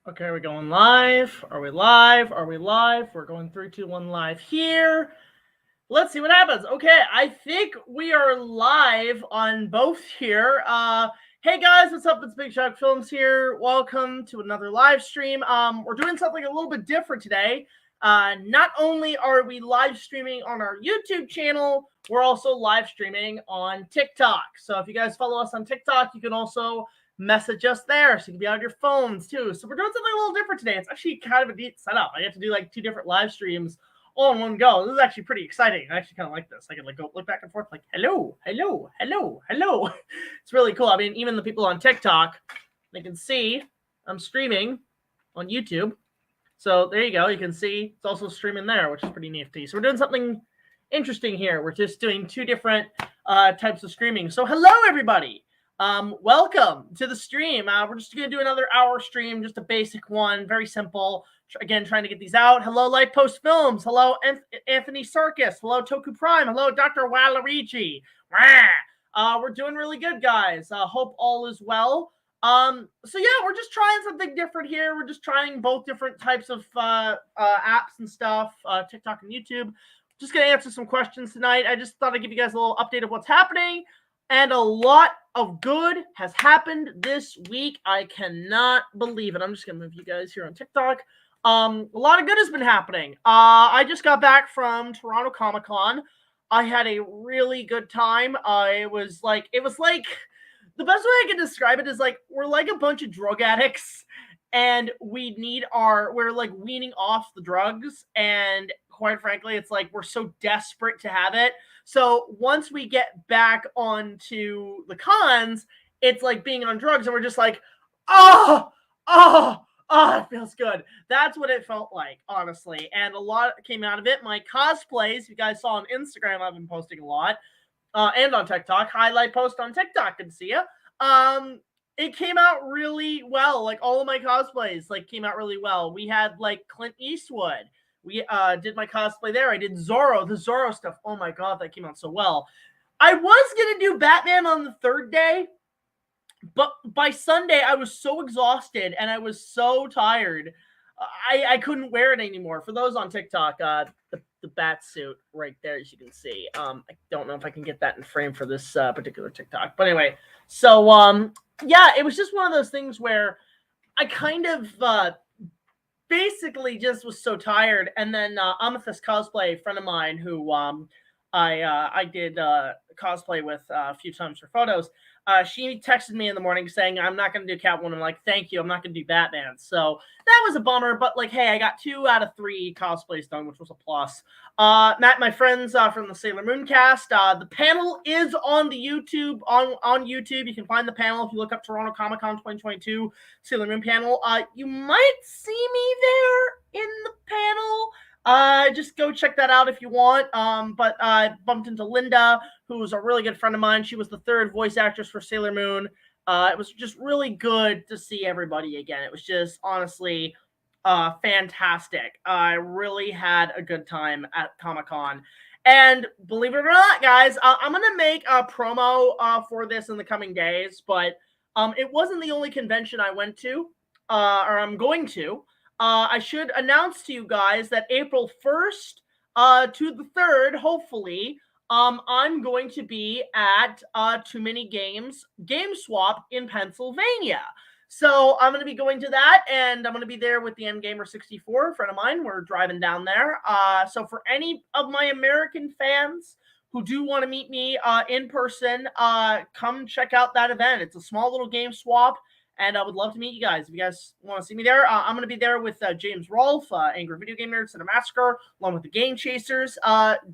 Okay, are we going live? Are we live? Are we live? We're going 3, 2, 1 live here. Let's see what happens. Okay, I think we are live on both here. Hey guys, what's up? It's BigJackFilms here. Welcome to another live stream. We're doing something a little bit different today. Not only are we live streaming on our YouTube channel, we're also live streaming on TikTok. So if you guys follow us on TikTok, you can also message us there, so you can be on your phones too. So we're doing something a little different today. It's actually kind of a neat setup. I get to do like 2 different live streams all in one go. This is actually pretty exciting. I actually kind of like this. I can like go look back and forth like, hello, hello, hello, hello. It's really cool. I mean, even the people on TikTok, they can see I'm streaming on YouTube. So there you go. You can see it's also streaming there, which is pretty nifty. So we're doing something interesting here. We're just doing 2 different types of streaming. So hello, everybody. Welcome to the stream. We're just going to do another hour stream, just a basic one, very simple. Again, trying to get these out. Hello, Light Post Films. Hello, Anthony Sarkis. Hello, Toku Prime. Hello, Dr. Waluigi. We're doing really good, guys. Hope all is well. So yeah, we're just trying something different here. We're just trying both different types of apps and stuff, TikTok and YouTube. Just going to answer some questions tonight. I just thought I'd give you guys a little update of what's happening. And a lot of good has happened this week. I cannot believe it. I'm just going to move you guys here on TikTok. A lot of good has been happening. I just got back from Toronto Comic Con. I had a really good time. It was like the best way I can describe it is like we're like a bunch of drug addicts, and we're like weaning off the drugs, and quite frankly, it's like we're so desperate to have it. So once we get back onto the cons, it's like being on drugs, and we're just like, oh, it feels good. That's what it felt like, honestly. And a lot came out of it. My cosplays, you guys saw on Instagram, I've been posting a lot. And on TikTok. Highlight post on TikTok. Good to see ya. It came out really well. Like all of my cosplays came out really well. We had like Clint Eastwood. We did my cosplay there. I did Zorro, the Zorro stuff. Oh my god, that came out so well. I was gonna do Batman on the 3rd day, but by Sunday I was so exhausted and I was so tired. I couldn't wear it anymore. For those on TikTok, the bat suit right there, as you can see. I don't know if I can get that in frame for this particular TikTok. But anyway, so yeah, it was just one of those things where I kind of basically just was so tired. And then Amethyst Cosplay, a friend of mine who I did cosplay with a few times for photos, she texted me in the morning saying, I'm not going to do Catwoman. I'm like, thank you. I'm not going to do Batman. So that was a bummer. But like, hey, I got 2 out of 3 cosplays done, which was a plus. Matt, my friends from the Sailor Moon cast, the panel is on the YouTube, on YouTube. You can find the panel if you look up Toronto Comic Con 2022 Sailor Moon panel. You might see me there in the panel. Just go check that out if you want. But I bumped into Linda, who's a really good friend of mine. She was the 3rd voice actress for Sailor Moon. It was just really good to see everybody again. It was just honestly fantastic. I really had a good time at Comic-Con. And believe it or not, guys, I'm going to make a promo for this in the coming days. But it wasn't the only convention I went to, or I'm going to. I should announce to you guys that April 1st to the 3rd, hopefully, I'm going to be at Too Many Games Game Swap in Pennsylvania. So I'm going to be going to that, and I'm going to be there with the Endgamer 64, a friend of mine. We're driving down there. So for any of my American fans who do want to meet me in person, come check out that event. It's a small little game swap. And I would love to meet you guys. If you guys want to see me there, I'm going to be there with James Rolfe, Angry Video Game Nerds, and a Massacre, along with the Game Chasers.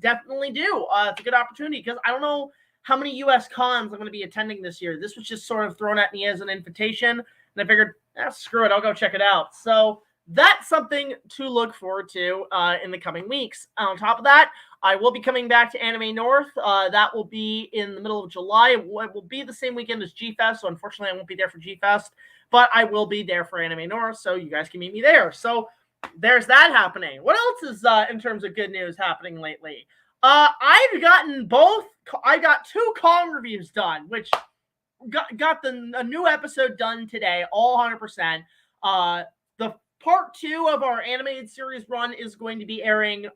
Definitely do. It's a good opportunity because I don't know how many U.S. cons I'm going to be attending this year. This was just sort of thrown at me as an invitation, and I figured, screw it, I'll go check it out. So that's something to look forward to in the coming weeks. On top of that, I will be coming back to Anime North. That will be in the middle of July. It will be the same weekend as G-Fest, so unfortunately I won't be there for G-Fest, but I will be there for Anime North, so you guys can meet me there. So there's that happening. What else is in terms of good news happening lately? I've gotten both. I got 2 Kong reviews done, which got a new episode done today, all 100%. The part 2 of our animated series run is going to be airing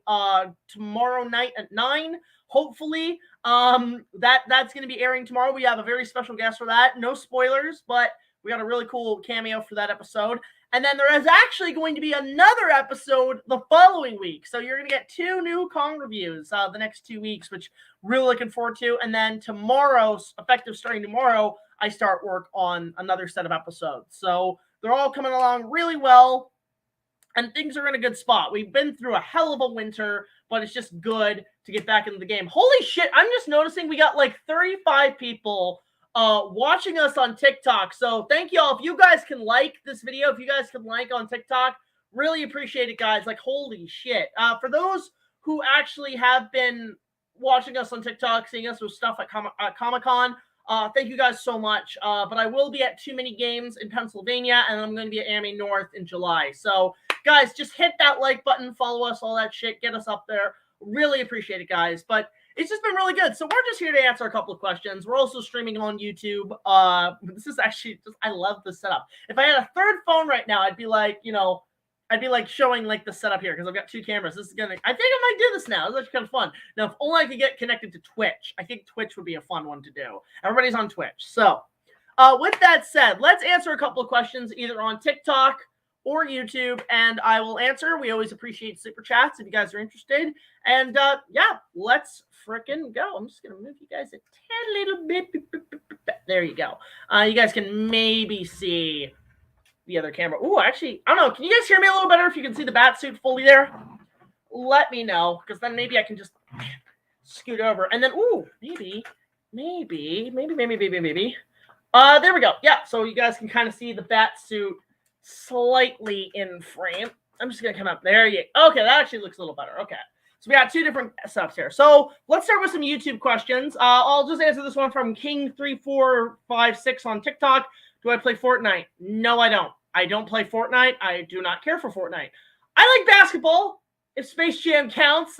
tomorrow night at 9. Hopefully, that's going to be airing tomorrow. We have a very special guest for that. No spoilers, but we got a really cool cameo for that episode. And then there is actually going to be another episode the following week. So you're going to get 2 new Kong reviews the next 2 weeks, which really looking forward to. And then tomorrow, effective starting tomorrow, I start work on another set of episodes. So they're all coming along really well. And things are in a good spot. We've been through a hell of a winter, but it's just good to get back into the game. Holy shit, I'm just noticing we got like 35 people watching us on TikTok. So thank you all. If you guys can like this video, if you guys can like on TikTok, really appreciate it, guys. Like, holy shit. For those who actually have been watching us on TikTok, seeing us with stuff at Comic-Con, thank you guys so much. But I will be at Too Many Games in Pennsylvania, and I'm going to be at Anime North in July. So, guys, just hit that like button, follow us, all that shit, get us up there. Really appreciate it, guys. But it's just been really good. So we're just here to answer a couple of questions. We're also streaming on YouTube. This is actually just, I love the setup. If I had a third phone right now, I'd be like, I'd be like showing like the setup here because I've got 2 cameras. This is I think I might do this now. This is actually kind of fun. Now, if only I could get connected to Twitch. I think Twitch would be a fun one to do. Everybody's on Twitch. So with that said, let's answer a couple of questions either on TikTok or YouTube, and I will answer. We always appreciate super chats if you guys are interested. And yeah, let's freaking go. I'm just gonna move you guys a tad little bit. There you go. You guys can maybe see the other camera. Ooh, actually, I don't know. Can you guys hear me a little better if you can see the bat suit fully there? Let me know, because then maybe I can just scoot over. And then, ooh, maybe. There we go. Yeah, so you guys can kind of see the bat suit slightly in frame. I'm just gonna come up there. Okay, that actually looks a little better. Okay, so we got 2 different setups here. So let's start with some YouTube questions. I'll just answer this one from King3456 on TikTok. Do I play Fortnite? No, I don't. I don't play Fortnite. I do not care for Fortnite. I like basketball, if Space Jam counts.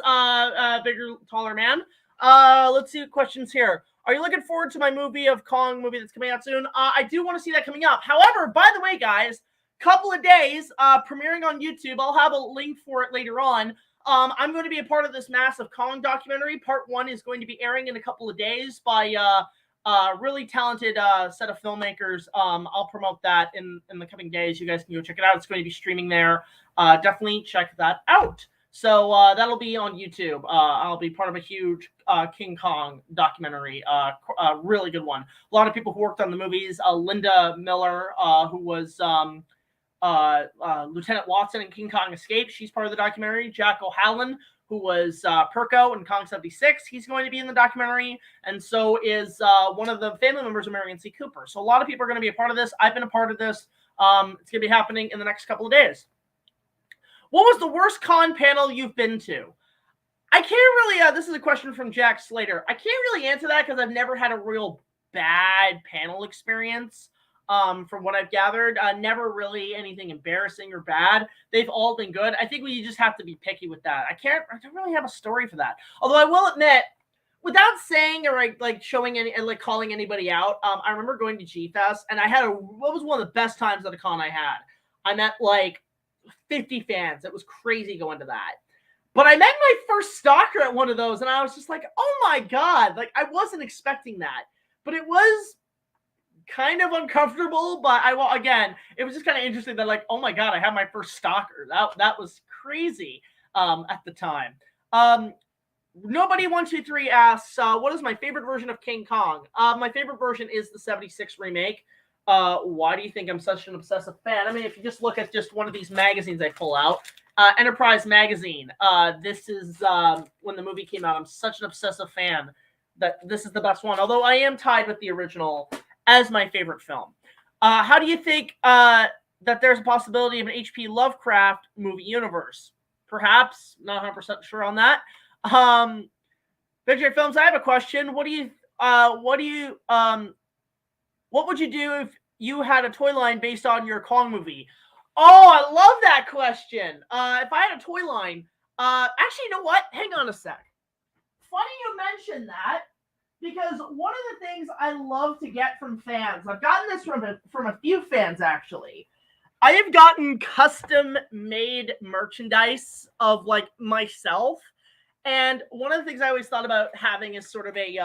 Bigger, taller man. Let's see questions here. Are you looking forward to my movie of Kong movie that's coming out soon? I do want to see that coming up. However, by the way, guys, couple of days, premiering on YouTube. I'll have a link for it later on. I'm going to be a part of this massive Kong documentary. Part 1 is going to be airing in a couple of days by really talented set of filmmakers. I'll promote that in the coming days. You guys can go check it out. It's going to be streaming there. Definitely check that out. So that'll be on YouTube. I'll be part of a huge King Kong documentary. A really good one. A lot of people who worked on the movies. Linda Miller, who was Lieutenant Watson in King Kong Escape. She's part of the documentary. Jack O'Halloran, who was Perko in Kong 76. He's going to be in the documentary. And so is one of the family members of Marion C. Cooper. So a lot of people are going to be a part of this. I've been a part of this. It's going to be happening in the next couple of days. What was the worst con panel you've been to? I can't really, this is a question from Jack Slater. I can't really answer that because I've never had a real bad panel experience. From what I've gathered, never really anything embarrassing or bad. They've all been good. I think we just have to be picky with that. I don't really have a story for that. Although I will admit, without saying or like showing any, like calling anybody out, I remember going to G-Fest and I had what was one of the best times at a con I had. I met like 50 fans. It was crazy going to that. But I met my first stalker at one of those and I was just like, oh my God, like I wasn't expecting that. But it was kind of uncomfortable, but again, it was just kind of interesting that like, oh my God, I had my first stalker. That was crazy at the time. Nobody123 asks, what is my favorite version of King Kong? My favorite version is the 76 remake. Why do you think I'm such an obsessive fan? I mean, if you just look at just one of these magazines I pull out, Enterprise magazine, this is when the movie came out. I'm such an obsessive fan that this is the best one, although I am tied with the original as my favorite film. How do you think that there's a possibility of an H.P. Lovecraft movie universe? Perhaps, not 100% sure on that. BigJackFilms, I have a question. What would you do if you had a toy line based on your Kong movie? Oh, I love that question. If I had a toy line, actually, you know what? Hang on a sec. Funny you mentioned that, because one of the things I love to get from fans, I've gotten this from a few fans actually, I have gotten custom-made merchandise of, like, myself, and one of the things I always thought about having is sort of a,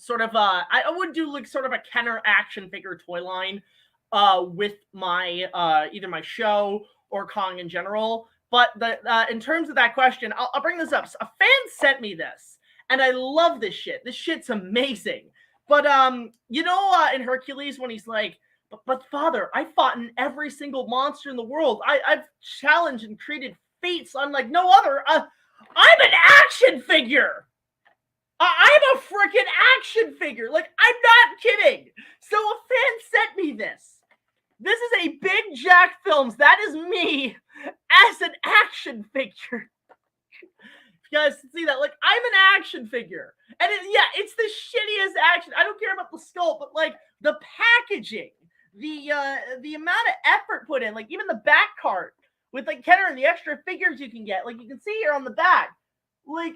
I would do, like, sort of a Kenner action figure toy line, with my, either my show or Kong in general. But in terms of that question, I'll bring this up. So a fan sent me this, and I love this shit. This shit's amazing. But, you know, in Hercules, when he's like, but father, I fought in every single monster in the world. I've challenged and created feats unlike no other. I'm an action figure. I'm a freaking action figure. Like, I'm not kidding. So a fan sent me this. This is a BigJackFilms. That is me as an action figure. If you guys see that, like, I'm an action figure. And it's the shittiest action. I don't care about the sculpt, but, like, the packaging, the amount of effort put in, like, even the back cart with, like, Kenner and the extra figures you can get. Like, you can see here on the back. Like,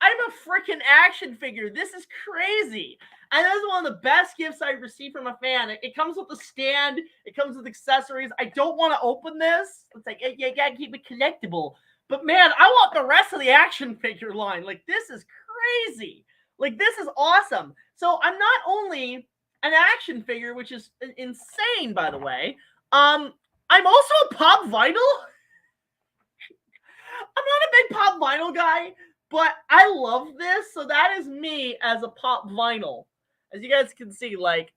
I'm a freaking action figure. This is crazy. And this is one of the best gifts I've received from a fan. It comes with a stand. It comes with accessories. I don't want to open this. It's like, you gotta keep it collectible. But, man, I want the rest of the action figure line. Like, this is crazy. Like, this is awesome. So I'm not only an action figure, which is insane, by the way. I'm also a pop vinyl. I'm not a big pop vinyl guy, but I love this. So that is me as a pop vinyl. As you guys can see, like,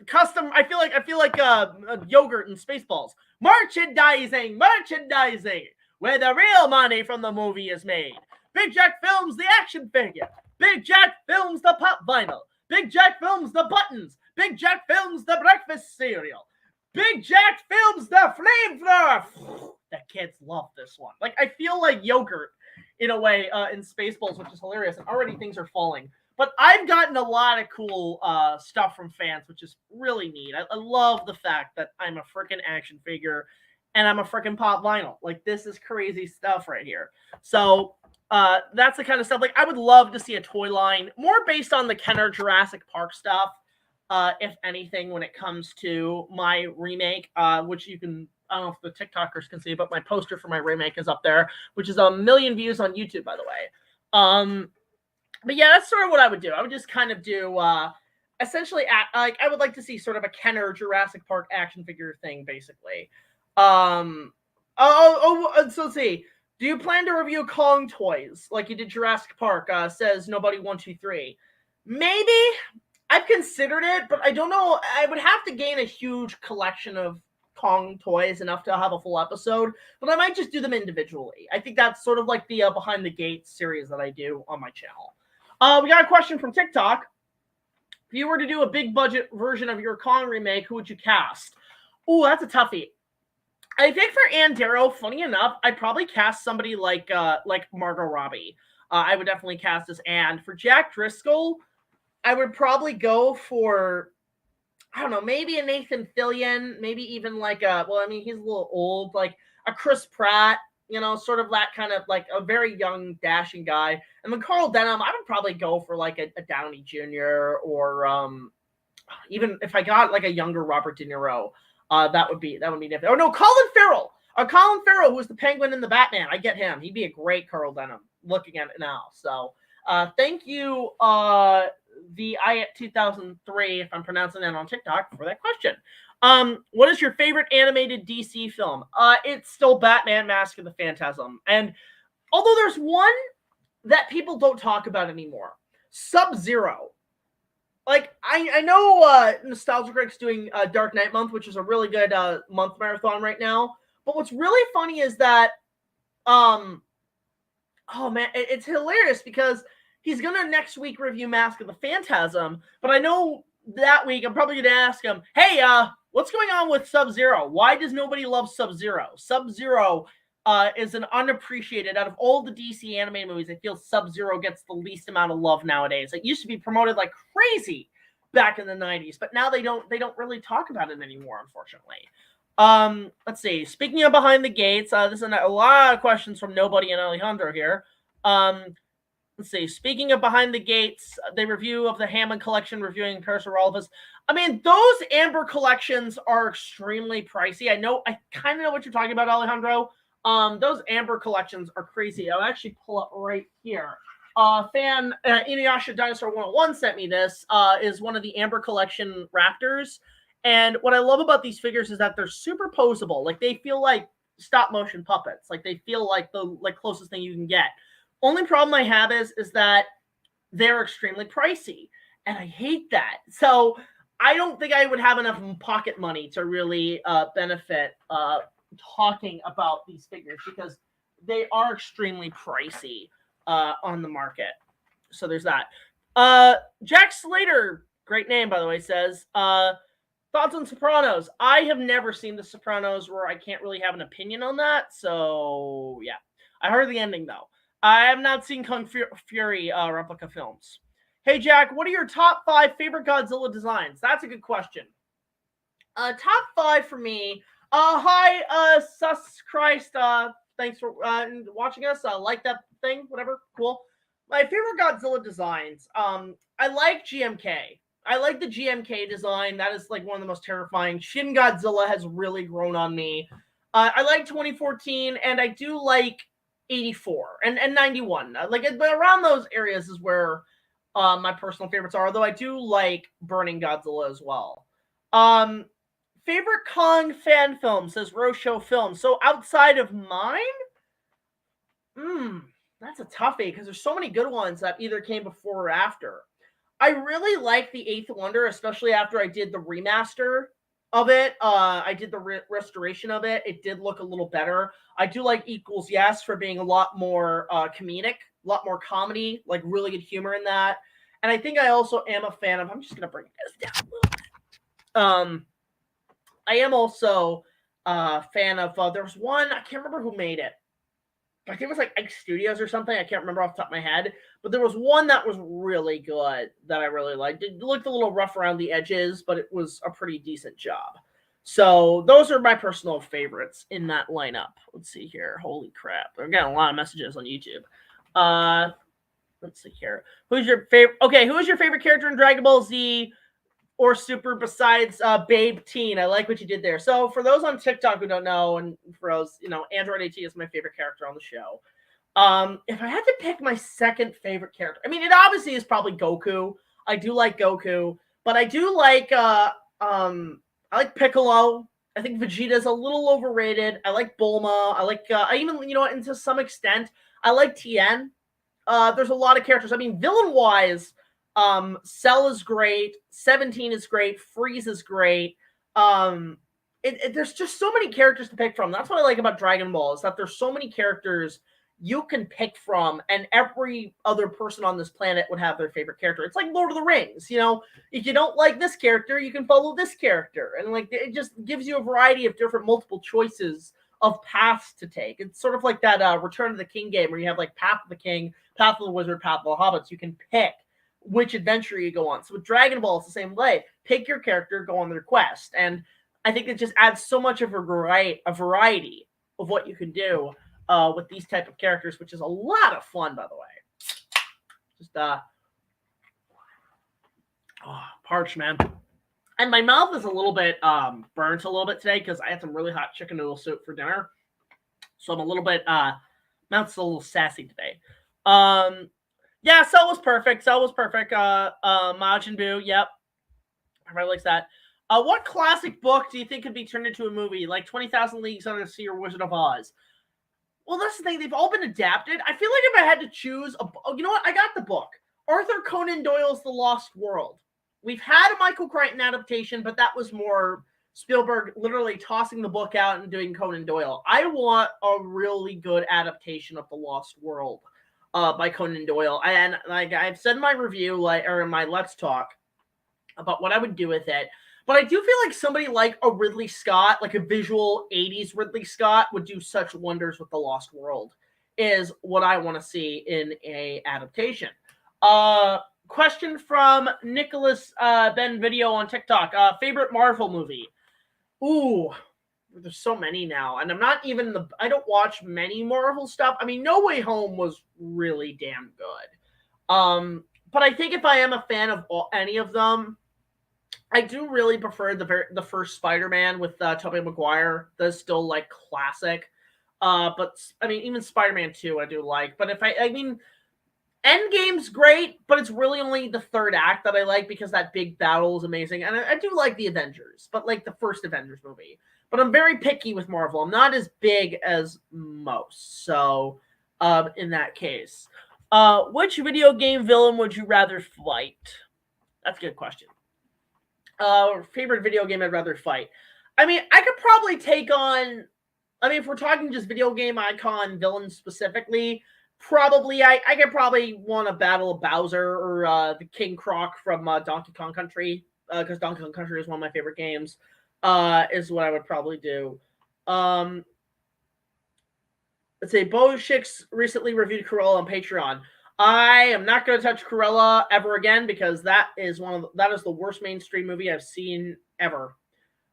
custom. I feel like yogurt and Spaceballs. Merchandising, where the real money from the movie is made. BigJackFilms, the action figure. BigJackFilms, the pop vinyl. BigJackFilms, the buttons. BigJackFilms, the breakfast cereal. BigJackFilms, the flamethrower. The kids love this one. Like, I feel like yogurt in a way in Spaceballs, which is hilarious. And already things are falling. But I've gotten a lot of cool stuff from fans, which is really neat. I love the fact that I'm a freaking action figure and I'm a freaking pop vinyl. Like, this is crazy stuff right here. So that's the kind of stuff. Like, I would love to see a toy line more based on the Kenner Jurassic Park stuff, if anything, when it comes to my remake, which you can, I don't know if the TikTokers can see, but my poster for my remake is up there, which is 1 million views on YouTube, by the way. But yeah, that's sort of what I would do. I would just kind of do, essentially, like, I would like to see sort of a Kenner Jurassic Park action figure thing, basically. So let's see. Do you plan to review Kong toys like you did Jurassic Park? Says Nobody123. Maybe. I've considered it, but I don't know. I would have to gain a huge collection of Kong toys enough to have a full episode, but I might just do them individually. I think that's sort of like the Behind the Gates series that I do on my channel. We got a question from TikTok. If you were to do a big budget version of your Kong remake, who would you cast? Ooh, that's a toughie. I think for Ann Darrow, funny enough, I'd probably cast somebody like Margot Robbie. I would definitely cast as Anne. For Jack Driscoll, I would probably go for, I don't know, maybe a Nathan Fillion, maybe even like a, well, I mean, he's a little old, like a Chris Pratt, you know, sort of that kind of like a very young, dashing guy. And then Carl Denham, I would probably go for like a Downey Jr. or even if I got like a younger Robert De Niro, that would be different. Oh no, Colin Farrell. Colin Farrell, who was the Penguin in the Batman. I get him. He'd be a great Carl Denham. Looking at it now. So thank you, the IAT2003, if I'm pronouncing that on TikTok, for that question. What is your favorite animated DC film? It's still Batman Mask of the Phantasm. And although there's one that people don't talk about anymore, Sub-Zero. Like, I know Nostalgia Critics doing Dark Knight Month, which is a really good month marathon right now. But what's really funny is that, oh man, it's hilarious because he's going to next week review Mask of the Phantasm. But I know that week I'm probably going to ask him, hey, what's going on with Sub-Zero? Why does nobody love Sub-Zero? Sub-Zero is an unappreciated, out of all the DC animated movies, I feel Sub-Zero gets the least amount of love nowadays. It used to be promoted like crazy back in the 90s, but now they don't really talk about it anymore, unfortunately. Let's see. Speaking of Behind the Gates, this is a lot of questions from Nobody and Alejandro here. let's see. Speaking of Behind the Gates, the review of the Hammond Collection, reviewing Curse of Relevance. I mean, those Amber collections are extremely pricey. I kind of know what you're talking about, Alejandro. Those Amber collections are crazy. I'll actually pull up right here. Fan Inuyasha Dinosaur 101 sent me this. Is one of the Amber Collection Raptors. And what I love about these figures is that they're superposable. Like, they feel like stop motion puppets. Like, they feel like the closest thing you can get. Only problem I have is that they're extremely pricey, and I hate that. So I don't think I would have enough pocket money to really benefit talking about these figures, because they are extremely pricey on the market. So there's that. Jack Slater, great name, by the way, says, thoughts on Sopranos? I have never seen The Sopranos, where I can't really have an opinion on that. So, yeah. I heard the ending, though. I have not seen Kung Fury replica films. Hey, Jack, what are your top 5 favorite Godzilla designs? That's a good question. Top 5 for me. Hi, Sus Christ. Thanks for watching us. Like that thing, whatever. Cool. My favorite Godzilla designs. I like GMK. I like the GMK design. That is like one of the most terrifying. Shin Godzilla has really grown on me. I like 2014, and I do like 84 and 91. But around those areas is where my personal favorites are. Although I do like Burning Godzilla as well. Favorite Kong fan film, says Rosho Film. So outside of mine, that's a toughie, because there's so many good ones that either came before or after. I really like the Eighth Wonder, especially after I did the remaster of it. I did the restoration of it. It did look a little better. I do like Equals Yes for being a lot more comedic, a lot more comedy, like really good humor in that. And I think I also am a fan of, I'm just going to bring this down a little bit. I am also a fan of, there's one, I can't remember who made it. I think it was like X Studios or something. I can't remember off the top of my head. But there was one that was really good that I really liked. It looked a little rough around the edges, but it was a pretty decent job. So those are my personal favorites in that lineup. Let's see here. Holy crap. I'm getting a lot of messages on YouTube. Let's see here. Who's your favorite? Okay, who is your favorite character in Dragon Ball Z or Super besides Babe Teen? I like what you did there. So for those on TikTok who don't know, and for those, Android AT is my favorite character on the show. If I had to pick my second favorite character, I mean, it obviously is probably Goku. I do like Goku, but I do like I like Piccolo. I think Vegeta's a little overrated. I like Bulma. I like I even, and to some extent, I like Tien. There's a lot of characters. I mean, villain-wise, Cell is great. 17 is great. Freeze is great. There's just so many characters to pick from. That's what I like about Dragon Ball, is that there's so many characters you can pick from, and every other person on this planet would have their favorite character. It's like Lord of the Rings, if you don't like this character, you can follow this character. And like, it just gives you a variety of different multiple choices of paths to take. It's sort of like that Return of the King game, where you have like Path of the King, Path of the Wizard, Path of the Hobbits. You can pick which adventure you go on. So with Dragon Ball, it's the same way. Pick your character, go on their quest. And I think it just adds so much of a variety of what you can do with these type of characters, which is a lot of fun, by the way. Just parched, man. And my mouth is a little bit burnt a little bit today, because I had some really hot chicken noodle soup for dinner. So I'm a little bit mouth's a little sassy today. Yeah, Cell was perfect. Majin Buu, yep. Everybody likes that. What classic book do you think could be turned into a movie, like 20,000 Leagues Under the Sea or Wizard of Oz? Well, that's the thing. They've all been adapted. I feel like if I had to choose, you know what? I got the book. Arthur Conan Doyle's The Lost World. We've had a Michael Crichton adaptation, but that was more Spielberg literally tossing the book out and doing Conan Doyle. I want a really good adaptation of The Lost World by Conan Doyle. And like I've said in my review, or in my Let's Talk, about what I would do with it. But I do feel like somebody like a Ridley Scott, like a visual 80s Ridley Scott, would do such wonders with The Lost World, is what I want to see in a adaptation. Question from Nicholas Ben Video on TikTok. Favorite Marvel movie? Ooh, there's so many now. And I'm not even I don't watch many Marvel stuff. I mean, No Way Home was really damn good. But I think if I am a fan of any of them, I do really prefer the first Spider-Man with Tobey Maguire. That's still like classic. But I mean, even Spider-Man 2 I do like. But if I mean, Endgame's great, but it's really only the third act that I like because that big battle is amazing. And I do like the Avengers, but like the first Avengers movie. But I'm very picky with Marvel. I'm not as big as most. So, in that case, which video game villain would you rather fight? That's a good question. Favorite video game I'd rather fight. I mean, I could probably take on. I mean, if we're talking just video game icon villains specifically, probably I could probably want to battle Bowser or the King Croc from Donkey Kong Country because Donkey Kong Country is one of my favorite games. Is what I would probably do. Let's say Bo Shix recently reviewed Cruella on Patreon. I am not going to touch Cruella ever again because that is the worst mainstream movie I've seen ever.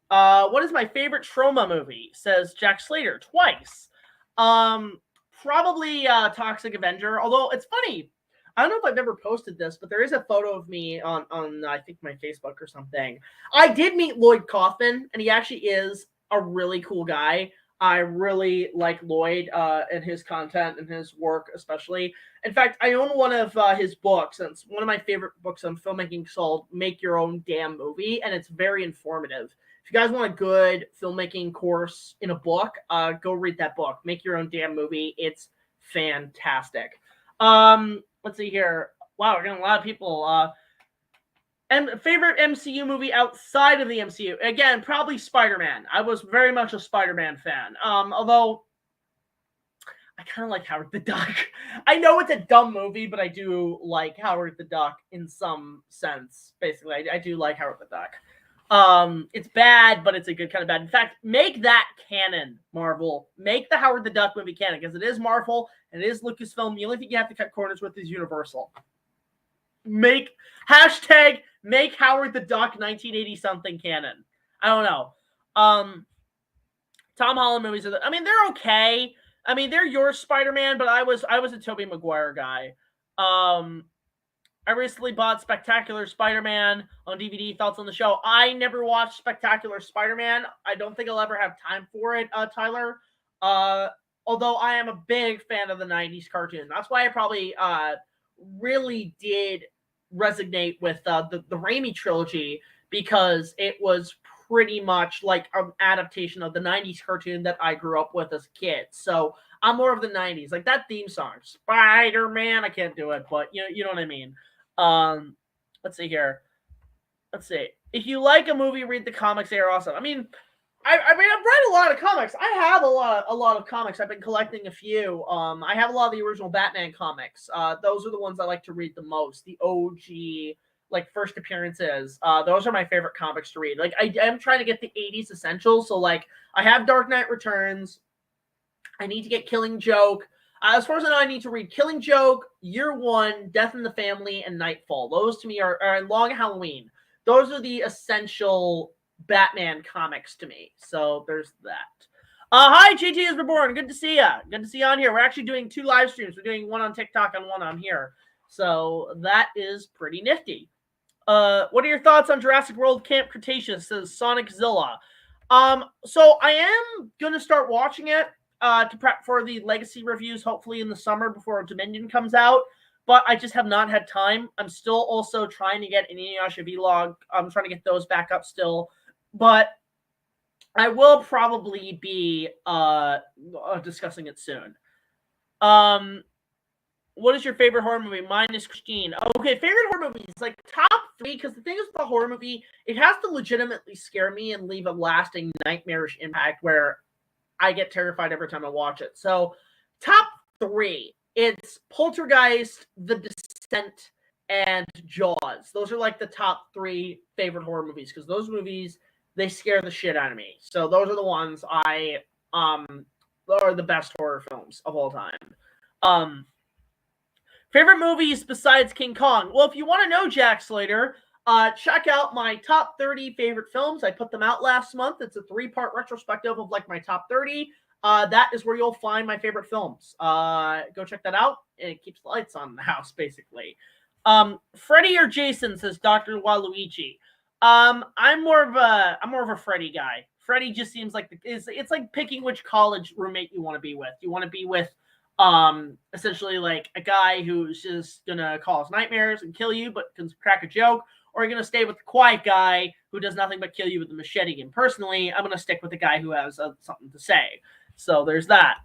What is my favorite Troma movie? Says Jack Slater twice. Probably Toxic Avenger. Although it's funny, I don't know if I've ever posted this, but there is a photo of me on I think my Facebook or something. I did meet Lloyd Kaufman, and he actually is a really cool guy. I really like Lloyd and his content and his work, especially. In fact, I own one of his books, and it's one of my favorite books on filmmaking called Make Your Own Damn Movie, and it's very informative. If you guys want a good filmmaking course in a book, go read that book. Make Your Own Damn Movie. It's fantastic. Let's see here. Wow, we're getting a lot of people. And favorite MCU movie outside of the MCU? Again, probably Spider-Man. I was very much a Spider-Man fan. Although I kind of like Howard the Duck. I know it's a dumb movie, but I do like Howard the Duck in some sense. Basically, I do like Howard the Duck. It's bad, but it's a good kind of bad. In fact, make that canon, Marvel. Make the Howard the Duck movie canon because it is Marvel and it is Lucasfilm. The only thing you have to cut corners with is Universal. Make Howard the Duck 1980 something canon. I don't know. Tom Holland movies are I mean, they're okay. I mean, they're your Spider-Man, but I was a Tobey Maguire guy. I recently bought Spectacular Spider-Man on DVD. Thoughts on the show? I never watched Spectacular Spider-Man. I don't think I'll ever have time for it, Tyler. Although I am a big fan of the 90s cartoon. That's why I probably really did resonate with the Raimi trilogy because it was pretty much like an adaptation of the 90s cartoon that I grew up with as a kid. So I'm more of the 90s. Like that theme song, Spider-Man. I can't do it, but you know what I mean. Let's see here. Let's see. If you like a movie, read the comics. They are awesome. I mean, I've read a lot of comics. I have a lot of comics. I've been collecting a few. I have a lot of the original Batman comics. Those are the ones I like to read the most. The OG, like first appearances. Those are my favorite comics to read. Like I am trying to get the 80s essentials. So like I have Dark Knight Returns. I need to get Killing Joke. As far as I know, I need to read Killing Joke, Year One, Death in the Family, and Nightfall. Those to me are Long Halloween. Those are the essential Batman comics to me. So there's that. Hi, JT is reborn. Good to see you. Good to see you on here. We're actually doing 2 live streams. We're doing one on TikTok and one on here. So that is pretty nifty. What are your thoughts on Jurassic World Camp Cretaceous? Says Soniczilla. So I am going to start watching it. To prep for the Legacy reviews, hopefully in the summer before Dominion comes out. But I just have not had time. I'm still also trying to get an Inuyasha vlog. I'm trying to get those back up still. But I will probably be discussing it soon. What is your favorite horror movie? Mine is Christine. Okay, favorite horror movie is like top 3, because the thing is with the horror movie, it has to legitimately scare me and leave a lasting nightmarish impact where I get terrified every time I watch it. So, top 3, it's Poltergeist, The Descent, and Jaws. Those are like the top 3 favorite horror movies because those movies, they scare the shit out of me. So those are the ones are the best horror films of all time. Favorite movies besides King Kong? Well, if you want to know, Jack Slater, check out my top 30 favorite films. I put them out last month. It's a 3-part retrospective of like my top 30. that is where you'll find my favorite films. Go check that out. It keeps the lights on in the house, basically. Freddy or Jason, says Dr. Waluigi. I'm more of a Freddy guy. Freddy just seems like it's like picking which college roommate you want to be with. You want to be with essentially like a guy who's just gonna cause nightmares and kill you, but can crack a joke, or you're gonna stay with the quiet guy who does nothing but kill you with a machete. And personally, I'm gonna stick with the guy who has something to say. So there's that.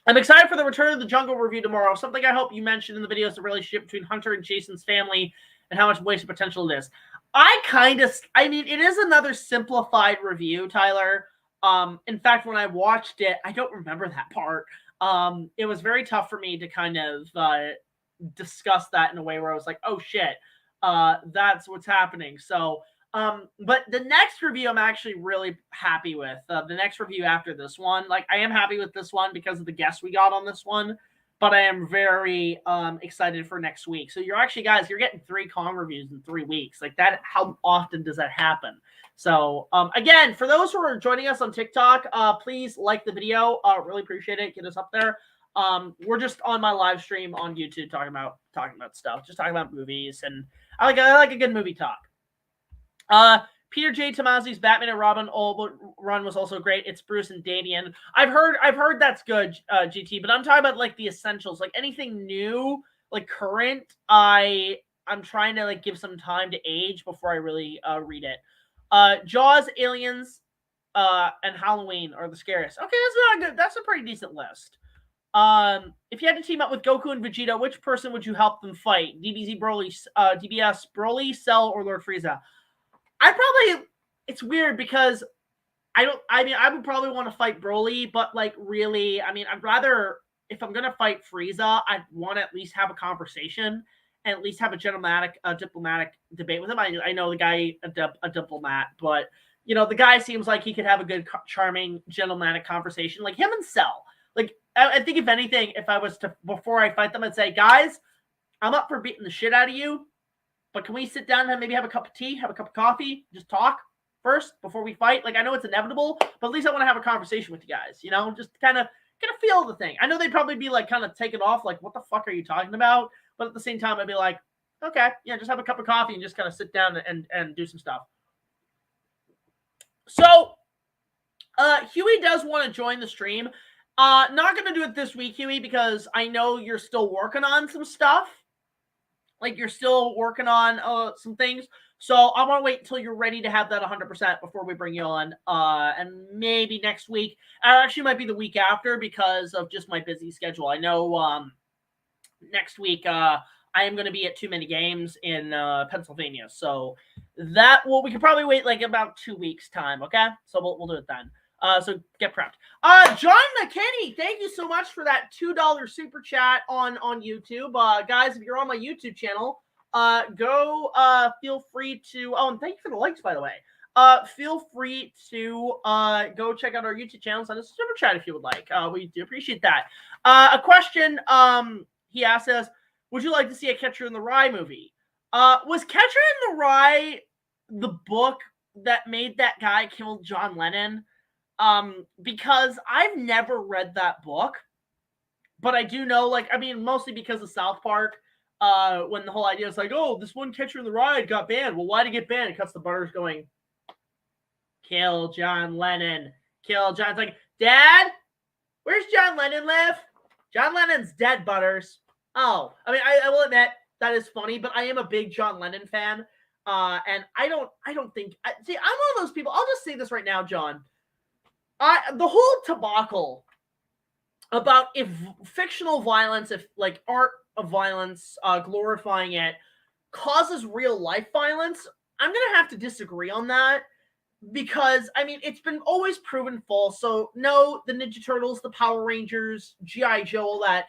I'm excited for the Return of the Jungle review tomorrow. Something I hope you mentioned in the video is the relationship between Hunter and Jason's family and how much wasted potential it is. I mean, it is another simplified review, Tyler. In fact, when I watched it, I don't remember that part. It was very tough for me to kind of discuss that in a way where I was like, oh shit, that's what's happening. So, but the next review I'm actually really happy with. The next review after this one, like I am happy with this one because of the guests we got on this one, but I am very excited for next week. So you're actually, guys, you're getting 3 Kong reviews in 3 weeks. Like that, how often does that happen? So again, for those who are joining us on TikTok, please like the video. Really appreciate it. Get us up there. We're just on my live stream on YouTube talking about stuff, just talking about movies, and I like a good movie talk. Peter J. Tomasi's Batman and Robin run was also great. It's Bruce and Damian. I've heard that's good, GT, but I'm talking about like the essentials, like anything new, like current. I'm trying to like give some time to age before I really read it. Jaws, Aliens, and Halloween are the scariest. Okay, that's not good. That's a pretty decent list. If you had to team up with Goku and Vegeta, which person would you help them fight? DBZ Broly, DBS Broly, Cell, or Lord Frieza? It's weird because I would probably want to fight Broly, but like really, I mean, I'd rather, if I'm going to fight Frieza, I'd want to at least have a conversation and at least have a diplomatic debate with him. I know the guy, a diplomat, but you know, the guy seems like he could have a good, charming, diplomatic conversation, like him and Cell. Like, I think if anything, if I was to, before I fight them, I'd say, guys, I'm up for beating the shit out of you, but can we sit down and maybe have a cup of tea, have a cup of coffee, just talk first before we fight? Like, I know it's inevitable, but at least I want to have a conversation with you guys, you know, just kind of get a feel of the thing. I know they'd probably be like kind of taken off, like, what the fuck are you talking about? But at the same time, I'd be like, okay, yeah, just have a cup of coffee and just kind of sit down and do some stuff. So, Huey does want to join the stream. Not going to do it this week, Huey, because I know you're still working on some stuff. Like, you're still working on some things. So I want to wait until you're ready to have that 100% before we bring you on. And maybe next week. Actually, might be the week after because of just my busy schedule. I know next week I am going to be at Too Many Games in Pennsylvania. So we could probably wait like about 2 weeks' time, okay? So we'll do it then. So get prepped. John McKinney, thank you so much for that $2 super chat on YouTube. Guys, if you're on my YouTube channel, go feel free to, and thank you for the likes, by the way. Feel free to go check out our YouTube channel, send us a super chat if you would like. We do appreciate that. A question he asked us, would you like to see a Catcher in the Rye movie? Was Catcher in the Rye the book that made that guy kill John Lennon? Because I've never read that book, but I do know, like, I mean, mostly because of South Park, when the whole idea is like, oh, this one Catcher in the Rye got banned. Well, why did it get banned? It cuts the Butters going, kill John Lennon. Kill John. It's like, Dad, where's John Lennon live? John Lennon's dead, Butters. Oh, I mean, I will admit that is funny, but I am a big John Lennon fan. And I don't think, see, I'm one of those people. I'll just say this right now, John. The whole debacle about if fictional violence, if like art of violence, glorifying it, causes real life violence, I'm gonna have to disagree on that because I mean it's been always proven false. So no, the Ninja Turtles, the Power Rangers, G.I. Joe, all that.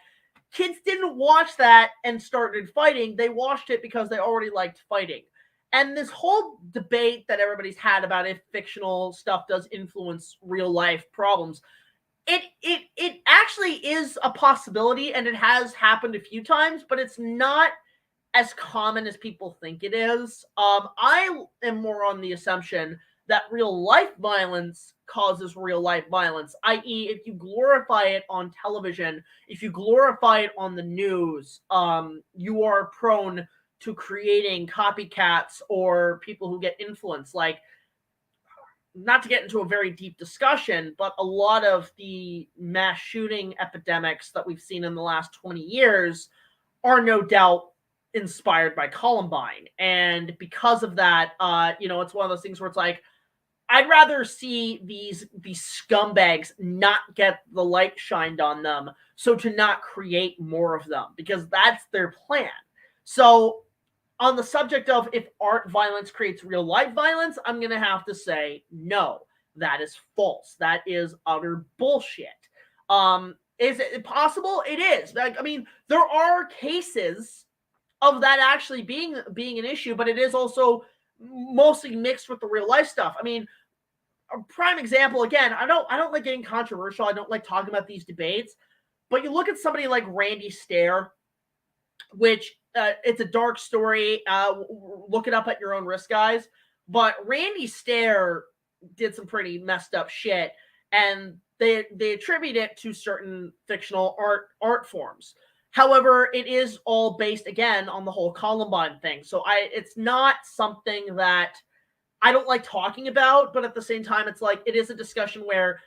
Kids didn't watch that and started fighting. They watched it because they already liked fighting. And this whole debate that everybody's had about if fictional stuff does influence real life problems, it actually is a possibility, and it has happened a few times, but it's not as common as people think it is. I am more on the assumption that real life violence causes real life violence, i.e. if you glorify it on television, if you glorify it on the news, you are prone to creating copycats or people who get influenced. Like, not to get into a very deep discussion, but a lot of the mass shooting epidemics that we've seen in the last 20 years are no doubt inspired by Columbine. And because of that, it's one of those things where it's like, I'd rather see these scumbags not get the light shined on them, so to not create more of them, because that's their plan. So on the subject of if art violence creates real life violence, I'm going to have to say no. That is false. That is utter bullshit. Is it possible? It is. Like, I mean, there are cases of that actually being an issue, but it is also mostly mixed with the real life stuff. I mean, a prime example, again, I don't like getting controversial. I don't like talking about these debates, but you look at somebody like Randy Stair, which it's a dark story. Look it up at your own risk, guys. But Randy Stair did some pretty messed up shit, and they attribute it to certain fictional art forms. However, it is all based, again, on the whole Columbine thing. So it's not something that I don't like talking about, but at the same time, it's like, it is a discussion where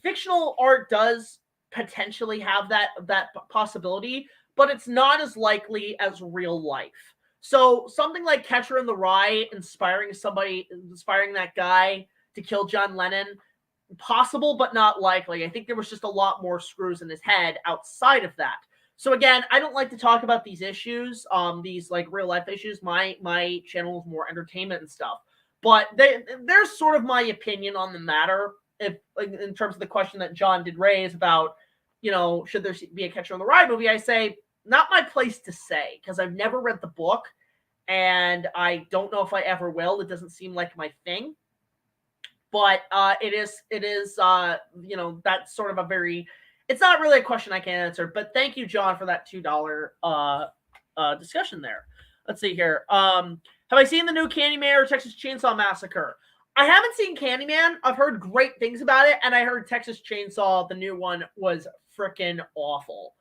fictional art does potentially have that possibility, but it's not as likely as real life. So something like Catcher in the Rye inspiring that guy to kill John Lennon, possible but not likely. I think there was just a lot more screws in his head outside of that. So again, I don't like to talk about these issues, these like real life issues. My channel is more entertainment and stuff. But there's sort of my opinion on the matter. If, like, in terms of the question that John did raise about, should there be a Catcher in the Rye movie, I say not my place to say, because I've never read the book and I don't know if I ever will. It doesn't seem like my thing. But it is that's sort of a very, it's not really a question I can answer. But thank you, John, for that $2 discussion there. Let's see here. Have I seen the new Candyman or Texas Chainsaw Massacre? I haven't seen Candyman. I've heard great things about it, and I heard Texas Chainsaw, the new one, was freaking awful.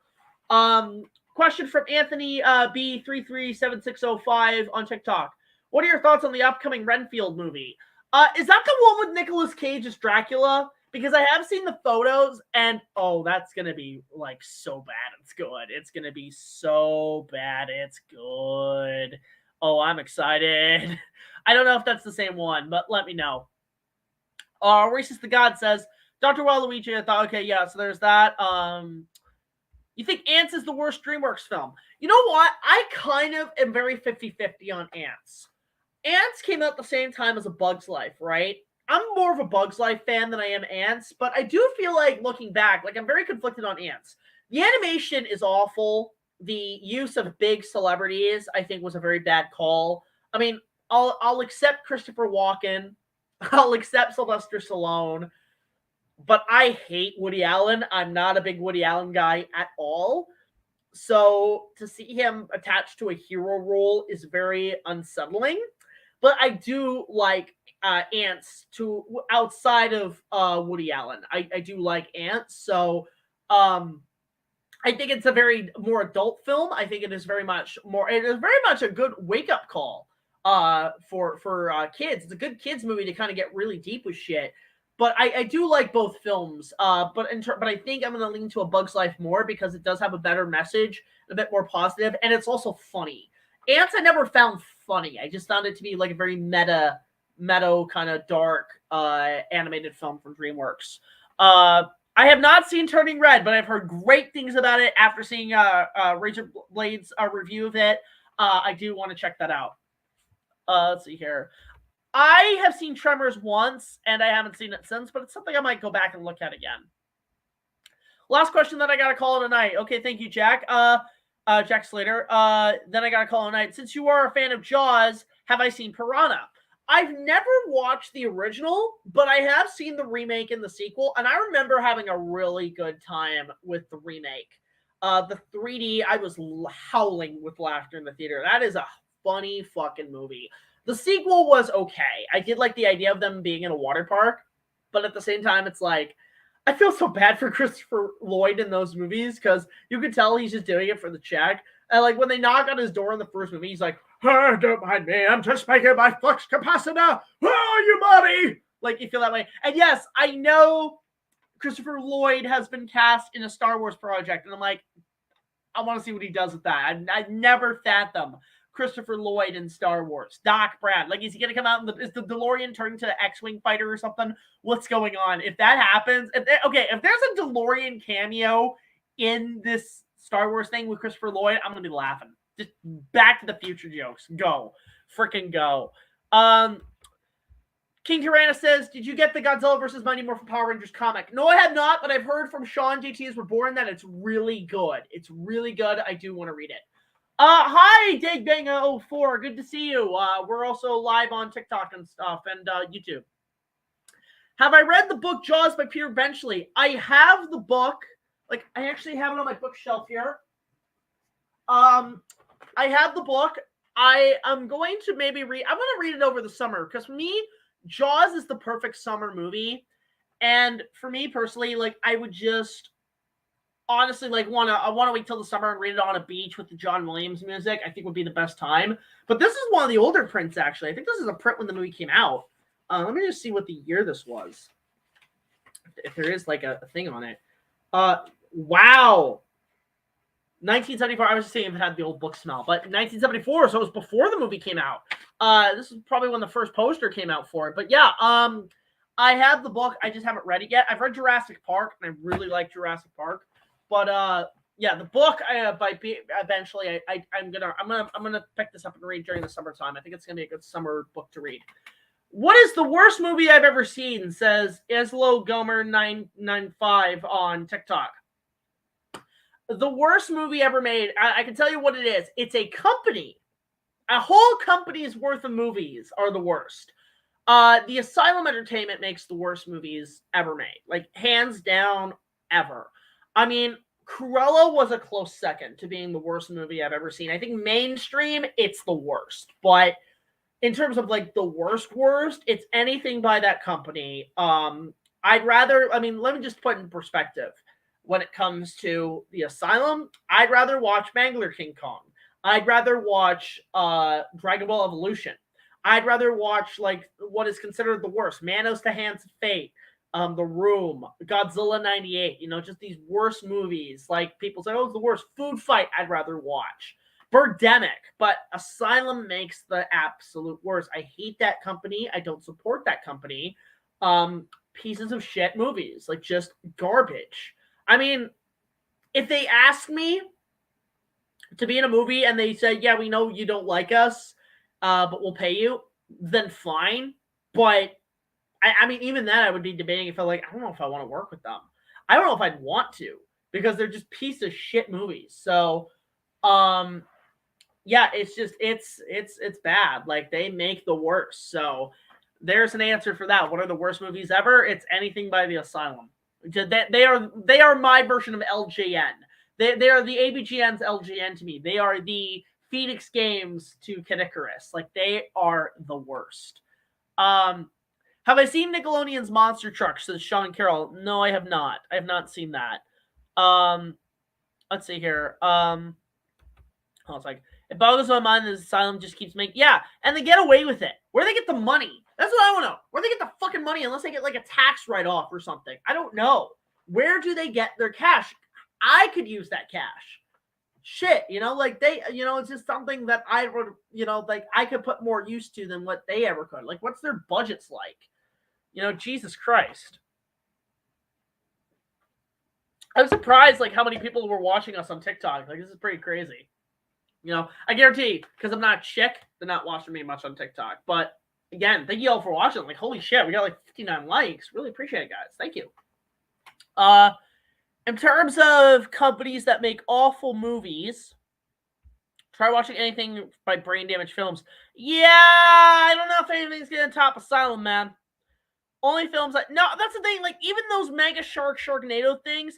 Question from Anthony B337605 on TikTok. What are your thoughts on the upcoming Renfield movie? Is that the one with Nicolas Cage as Dracula? Because I have seen the photos, and that's gonna be like so bad it's good. It's gonna be so bad it's good. Oh, I'm excited. I don't know if that's the same one, but let me know. Racist the God says, Dr. Waluigi, I thought, okay, yeah, so there's that. You think Ants is the worst DreamWorks film? You know what? I kind of am very 50-50 on Ants. Ants came out the same time as A Bug's Life, right? I'm more of a Bug's Life fan than I am Ants, but I do feel like, looking back, like, I'm very conflicted on Ants. The animation is awful. The use of big celebrities, I think, was a very bad call. I mean, I'll accept Christopher Walken. I'll accept Sylvester Stallone. But I hate Woody Allen. I'm not a big Woody Allen guy at all. So to see him attached to a hero role is very unsettling. But I do like Ants outside of Woody Allen. I do like Ants. So I think it's a very more adult film. I think it is very much a good wake-up call for kids. It's a good kids movie to kind of get really deep with shit. But I do like both films. But I think I'm going to lean to A Bug's Life more because it does have a better message, a bit more positive, and it's also funny. Ants I never found funny. I just found it to be like a very meta kind of dark animated film from DreamWorks. I have not seen Turning Red, but I've heard great things about it after seeing Razor Blade's review of it. I do want to check that out. Let's see here. I have seen Tremors once, and I haven't seen it since, but it's something I might go back and look at again. Last question that I got to call it a night. Okay, thank you, Jack. Jack Slater. Then I got to call it a night. Since you are a fan of Jaws, have I seen Piranha? I've never watched the original, but I have seen the remake and the sequel, and I remember having a really good time with the remake. The 3D, I was howling with laughter in the theater. That is a funny fucking movie. The sequel was okay. I did like the idea of them being in a water park. but at the same time, it's like, I feel so bad for Christopher Lloyd in those movies because you could tell he's just doing it for the check. And like when they knock on his door in the first movie, he's like, "Oh, don't mind me, I'm just making my flux capacitor. Oh, you mommy!" Like you feel that way. And yes, I know Christopher Lloyd has been cast in a Star Wars project, and I'm like, I want to see what he does with that. I never fathomed Christopher Lloyd in Star Wars. Doc Brown, like, is he gonna come out? Is the DeLorean turning to the X-wing fighter or something? What's going on? If that happens, if there's a DeLorean cameo in this Star Wars thing with Christopher Lloyd, I'm gonna be laughing. Just Back to the Future jokes. Go. Freaking go. King Piranha says, did you get the Godzilla vs. Mighty Morphin Power Rangers comic? No, I have not, but I've heard from Sean JT's Reborn that it's really good. It's really good. I do want to read it. Hi, DigBang04. Good to see you. We're also live on TikTok and stuff and YouTube. Have I read the book Jaws by Peter Benchley? I have the book. Like, I actually have it on my bookshelf here. I have the book. I'm going to maybe read. I'm going to read it over the summer because for me, Jaws is the perfect summer movie. And for me personally, like, I would just honestly I want to wait till the summer and read it on a beach with the John Williams music. I think would be the best time. But this is one of the older prints, actually. I think this is a print when the movie came out. Let me just see what the year this was. If there is like a thing on it. Wow. 1974. I was just saying if it had the old book smell, but 1974, so it was before the movie came out. This is probably when the first poster came out for it. But yeah, I have the book. I just haven't read it yet. I've read Jurassic Park, and I really like Jurassic Park. But yeah, the book eventually I'm gonna pick this up and read during the summertime. I think it's gonna be a good summer book to read. What is the worst movie I've ever seen? Says Islo Gomer 995 on TikTok. The worst movie ever made. I can tell you what it is. It's a company. A whole company's worth of movies are the worst. The Asylum Entertainment makes the worst movies ever made. Like, hands down, ever. I mean, Cruella was a close second to being the worst movie I've ever seen. I think mainstream, it's the worst. But in terms of, like, the worst, it's anything by that company. I'd rather, I mean, let me just put in perspective. When it comes to the Asylum, I'd rather watch Mangler King Kong. I'd rather watch Dragon Ball Evolution. I'd rather watch, like, what is considered the worst. Manos to Hands of Fate. The Room. Godzilla 98. You know, just these worst movies. Like, people say, oh, it's the worst. Food Fight, I'd rather watch. Birdemic. But Asylum makes the absolute worst. I hate that company. I don't support that company. Pieces of shit movies. Like, just garbage. I mean, if they ask me to be in a movie and they say, yeah, we know you don't like us, but we'll pay you, then fine. But, I mean, even then I would be debating if I don't know if I want to work with them. I don't know if I'd want to because they're just piece of shit movies. So, yeah, it's just, it's bad. Like, they make the worst. So, there's an answer for that. What are the worst movies ever? It's anything by the Asylum. They are my version of LJN. They are the ABGN's LJN to me. They are the Phoenix Games to Kid Icarus. Like, they are the worst. Have I seen Nickelodeon's Monster Truck? Says Sean Carroll. No, I have not. I have not seen that. Let's see here. It's like, it boggles my mind that Asylum just keeps making... Yeah, and they get away with it. Where do they get the money? That's what I want to know. Where do they get the fucking money unless they get, like, a tax write-off or something? I don't know. Where do they get their cash? I could use that cash. Shit, you know, like, they... You know, it's just something that I would... You know, like, I could put more use to than what they ever could. Like, what's their budgets like? You know, Jesus Christ. I'm surprised, like, how many people were watching us on TikTok. Like, this is pretty crazy. You know, I guarantee, because I'm not chick, they're not watching me much on TikTok. But, again, thank you all for watching. Like, holy shit, we got, like, 59 likes. Really appreciate it, guys. Thank you. In terms of companies that make awful movies, try watching anything by Brain Damage Films. Yeah, I don't know if anything's going to top Asylum, man. Only films that... No, that's the thing. Like, even those Mega Sharknado things,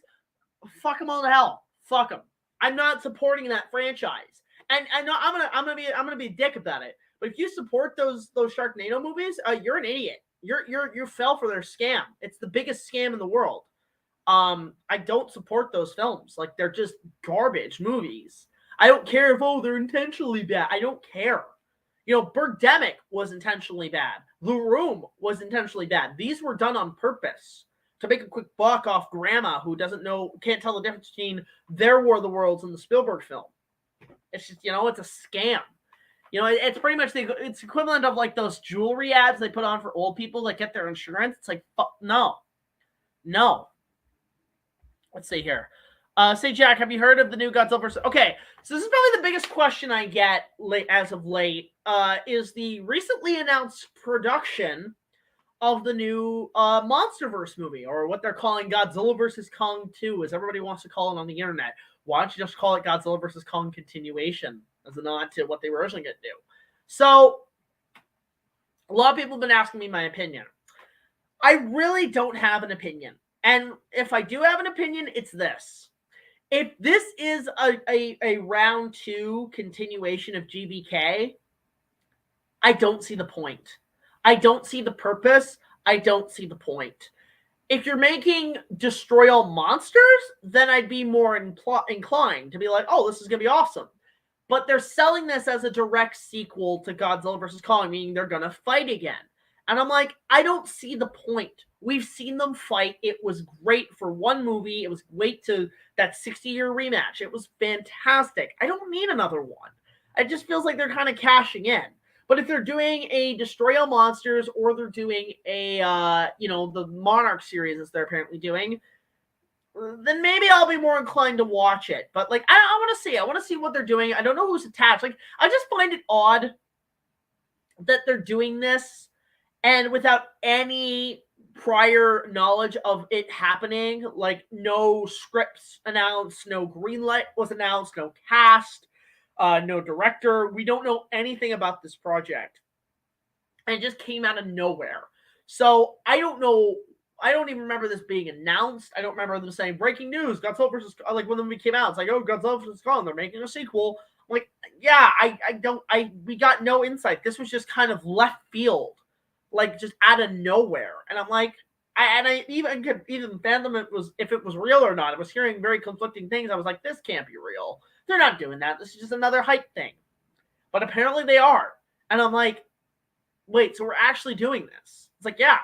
fuck them all to hell. Fuck them. I'm not supporting that franchise. And I know I'm gonna be a dick about it. But if you support those Sharknado movies, you're an idiot. You fell for their scam. It's the biggest scam in the world. I don't support those films. Like, they're just garbage movies. I don't care if they're intentionally bad. I don't care. You know, Birdemic was intentionally bad. The Room was intentionally bad. These were done on purpose to make a quick buck off grandma who can't tell the difference between There Were the Worlds and the Spielberg film. It's just, it's a scam. You know, it's pretty much it's equivalent of like those jewelry ads they put on for old people that get their insurance. It's like, no. Let's see here. Say, Jack, have you heard of the new Godzilla vs. Okay, so this is probably the biggest question I get as of late, is the recently announced production of the new MonsterVerse movie, or what they're calling Godzilla vs. Kong 2, as everybody wants to call it on the internet. Why don't you just call it Godzilla vs. Kong Continuation, as a nod to what they were originally going to do? So, a lot of people have been asking me my opinion. I really don't have an opinion. And if I do have an opinion, it's this. If this is a round 2 continuation of GVK, I don't see the point. I don't see the purpose. I don't see the point. If you're making Destroy All Monsters, then I'd be more inclined to be like, oh, this is going to be awesome. But they're selling this as a direct sequel to Godzilla vs. Kong, meaning they're going to fight again. And I'm like, I don't see the point. We've seen them fight. It was great for one movie. It was great to that 60-year rematch. It was fantastic. I don't need another one. It just feels like they're kind of cashing in. But if they're doing a Destroy All Monsters, or they're doing a, the Monarch series as they're apparently doing, then maybe I'll be more inclined to watch it. But, like, I want to see. I want to see what they're doing. I don't know who's attached. Like, I just find it odd that they're doing this, and without any prior knowledge of it happening. Like, no scripts announced, no green light was announced, no cast, no director. We don't know anything about this project. And it just came out of nowhere. So I don't know. I don't even remember this being announced. I don't remember them saying breaking news, Godzilla vs. Like, when the movie came out, it's like, oh, Godzilla vs. Kong, they're making a sequel. I'm like, yeah, we got no insight. This was just kind of left field, like, just out of nowhere. And I'm like, I even could even fathom if it was real or not. I was hearing very conflicting things. I was like, this can't be real. They're not doing that. This is just another hype thing. But apparently they are. And I'm like, wait, so we're actually doing this? It's like, yeah,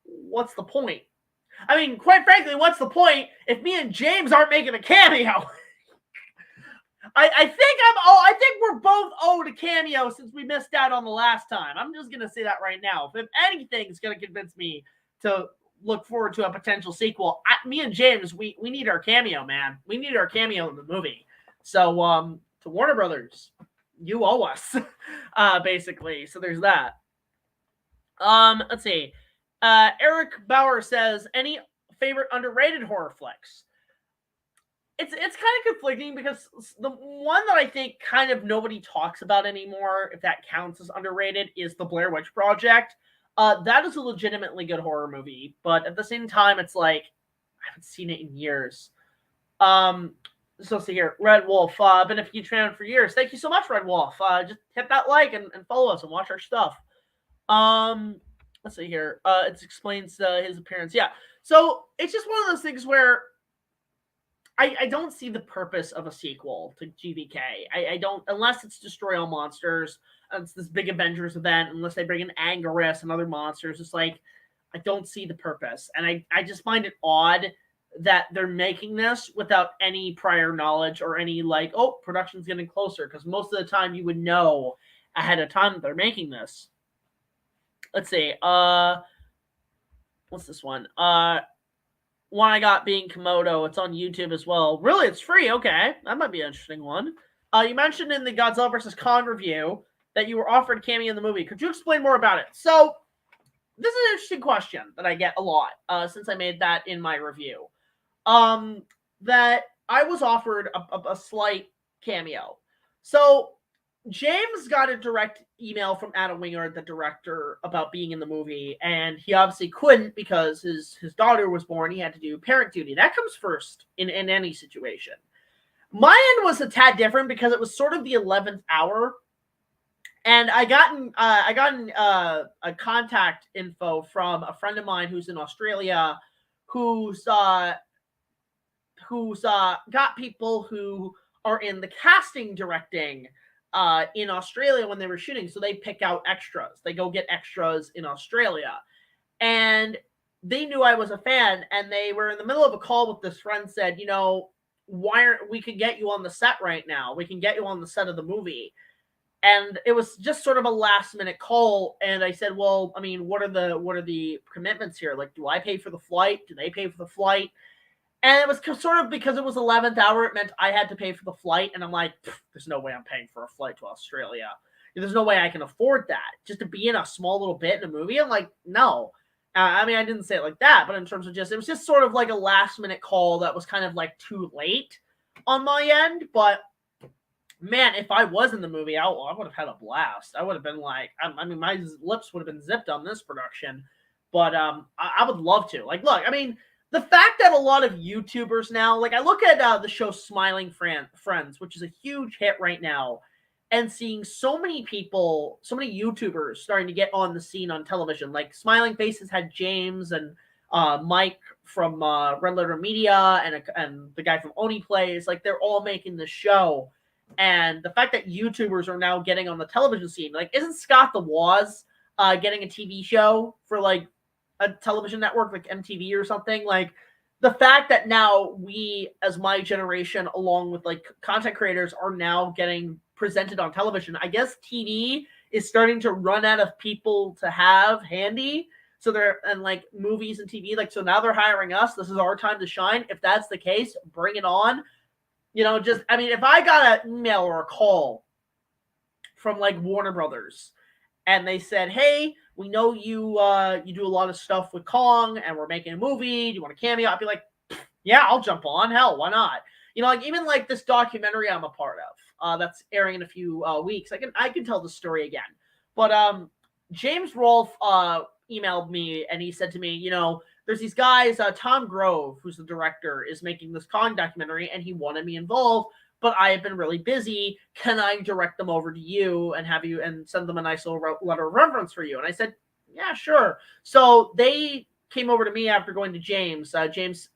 what's the point? I mean, quite frankly, what's the point if me and James aren't making a cameo? I think we're both owed a cameo since we missed out on the last time. I'm just gonna say that right now. If anything's gonna convince me to look forward to a potential sequel, me and James, we need our cameo, man. We need our cameo in the movie. So to Warner Brothers, you owe us, basically. So there's that. Let's see. Eric Bauer says, any favorite underrated horror flicks? It's kind of conflicting, because the one that I think kind of nobody talks about anymore, if that counts as underrated, is the Blair Witch Project. That is a legitimately good horror movie, but at the same time, it's like, I haven't seen it in years. So see here, Red Wolf, been a huge fan for years. Thank you so much, Red Wolf. Just hit that like and follow us and watch our stuff. Let's see here. It explains his appearance. Yeah. So it's just one of those things where I don't see the purpose of a sequel to GVK. I don't, unless it's Destroy All Monsters. It's this big Avengers event, unless they bring in Anguirus and other monsters. It's like, I don't see the purpose. And I just find it odd that they're making this without any prior knowledge or any, like, oh, production's getting closer. Because most of the time you would know ahead of time that they're making this. Let's see. What's this one? One I got being Komodo. It's on YouTube as well. Really? It's free? Okay. That might be an interesting one. You mentioned in the Godzilla vs. Kong review that you were offered a cameo in the movie. Could you explain more about it? So, this is an interesting question that I get a lot since I made that in my review. That I was offered a slight cameo. So, James got a direct email from Adam Wingard, the director, about being in the movie, and he obviously couldn't because his daughter was born. He had to do parent duty. That comes first in any situation. My end was a tad different because it was sort of the 11th hour, And I gotten a contact info from a friend of mine who's in Australia, who's got people who are in the casting directing in Australia when they were shooting. So they pick out extras. They go get extras in Australia. And they knew I was a fan, and they were in the middle of a call with this friend, said, you know, why aren't we can get you on the set right now? We can get you on the set of the movie. And it was just sort of a last minute call. And I said, well, I mean, what are the commitments here? Like, do I pay for the flight? Do they pay for the flight? And it was sort of because it was 11th hour, it meant I had to pay for the flight. And I'm like, there's no way I'm paying for a flight to Australia. There's no way I can afford that just to be in a small little bit in a movie. I'm like, no. I mean, I didn't say it like that, but in terms of it was just sort of like a last minute call that was kind of like too late on my end. But man, if I was in the movie, I would have had a blast. I would have been like, I mean, my lips would have been zipped on this production. But I would love to. Like, look, I mean, the fact that a lot of YouTubers now, like I look at the show Smiling Friends, which is a huge hit right now, and seeing so many people, so many YouTubers starting to get on the scene on television. Like Smiling Faces had James and Mike from Red Letter Media and the guy from Oni Plays. Like they're all making the show. And the fact that YouTubers are now getting on the television scene, like isn't Scott the Woz getting a TV show for like a television network like MTV or something? Like the fact that now we, as my generation, along with like content creators, are now getting presented on television. I guess TV is starting to run out of people to have handy. So they're, and like movies and TV, like, so now they're hiring us. This is our time to shine. If that's the case, bring it on. You know, just, I mean, if I got an email or a call from like Warner Brothers and they said, hey, we know you do a lot of stuff with Kong and we're making a movie. Do you want a cameo? I'd be like, yeah, I'll jump on. Hell, why not? You know, like even like this documentary I'm a part of that's airing in a few weeks. I can tell the story again. But James Rolfe emailed me and he said to me, you know, there's these guys, Tom Grove, who's the director, is making this Kong documentary and he wanted me involved, but I have been really busy. Can I direct them over to you and have you and send them a nice little letter of reference for you? And I said, yeah, sure. So they came over to me after going to James. James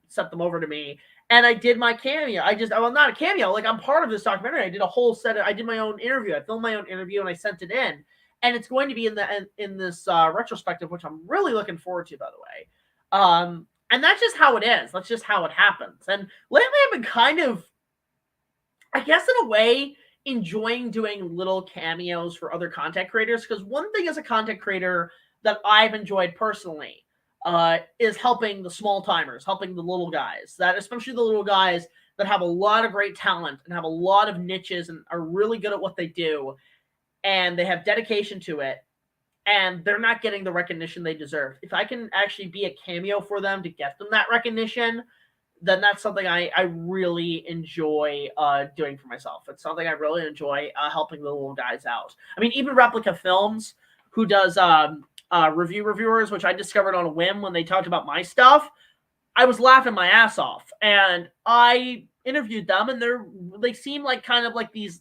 sent them over to me. And I did my cameo. Well, not a cameo. Like, I'm part of this documentary. I did a whole I did my own interview. I filmed my own interview and I sent it in. And it's going to be in this retrospective, which I'm really looking forward to, by the way. And that's just how it is. That's just how it happens. And lately I've been kind of, I guess in a way, enjoying doing little cameos for other content creators. Because one thing as a content creator that I've enjoyed personally is helping the small timers, helping the little guys, that especially the little guys that have a lot of great talent and have a lot of niches and are really good at what they do, and they have dedication to it, and they're not getting the recognition they deserve. If I can actually be a cameo for them to get them that recognition, then that's something I really enjoy doing for myself. It's something I really enjoy helping the little guys out. I mean, even Replica Films, who does reviewers, which I discovered on a whim when they talked about my stuff, I was laughing my ass off. And I interviewed them, and they seem like kind of like these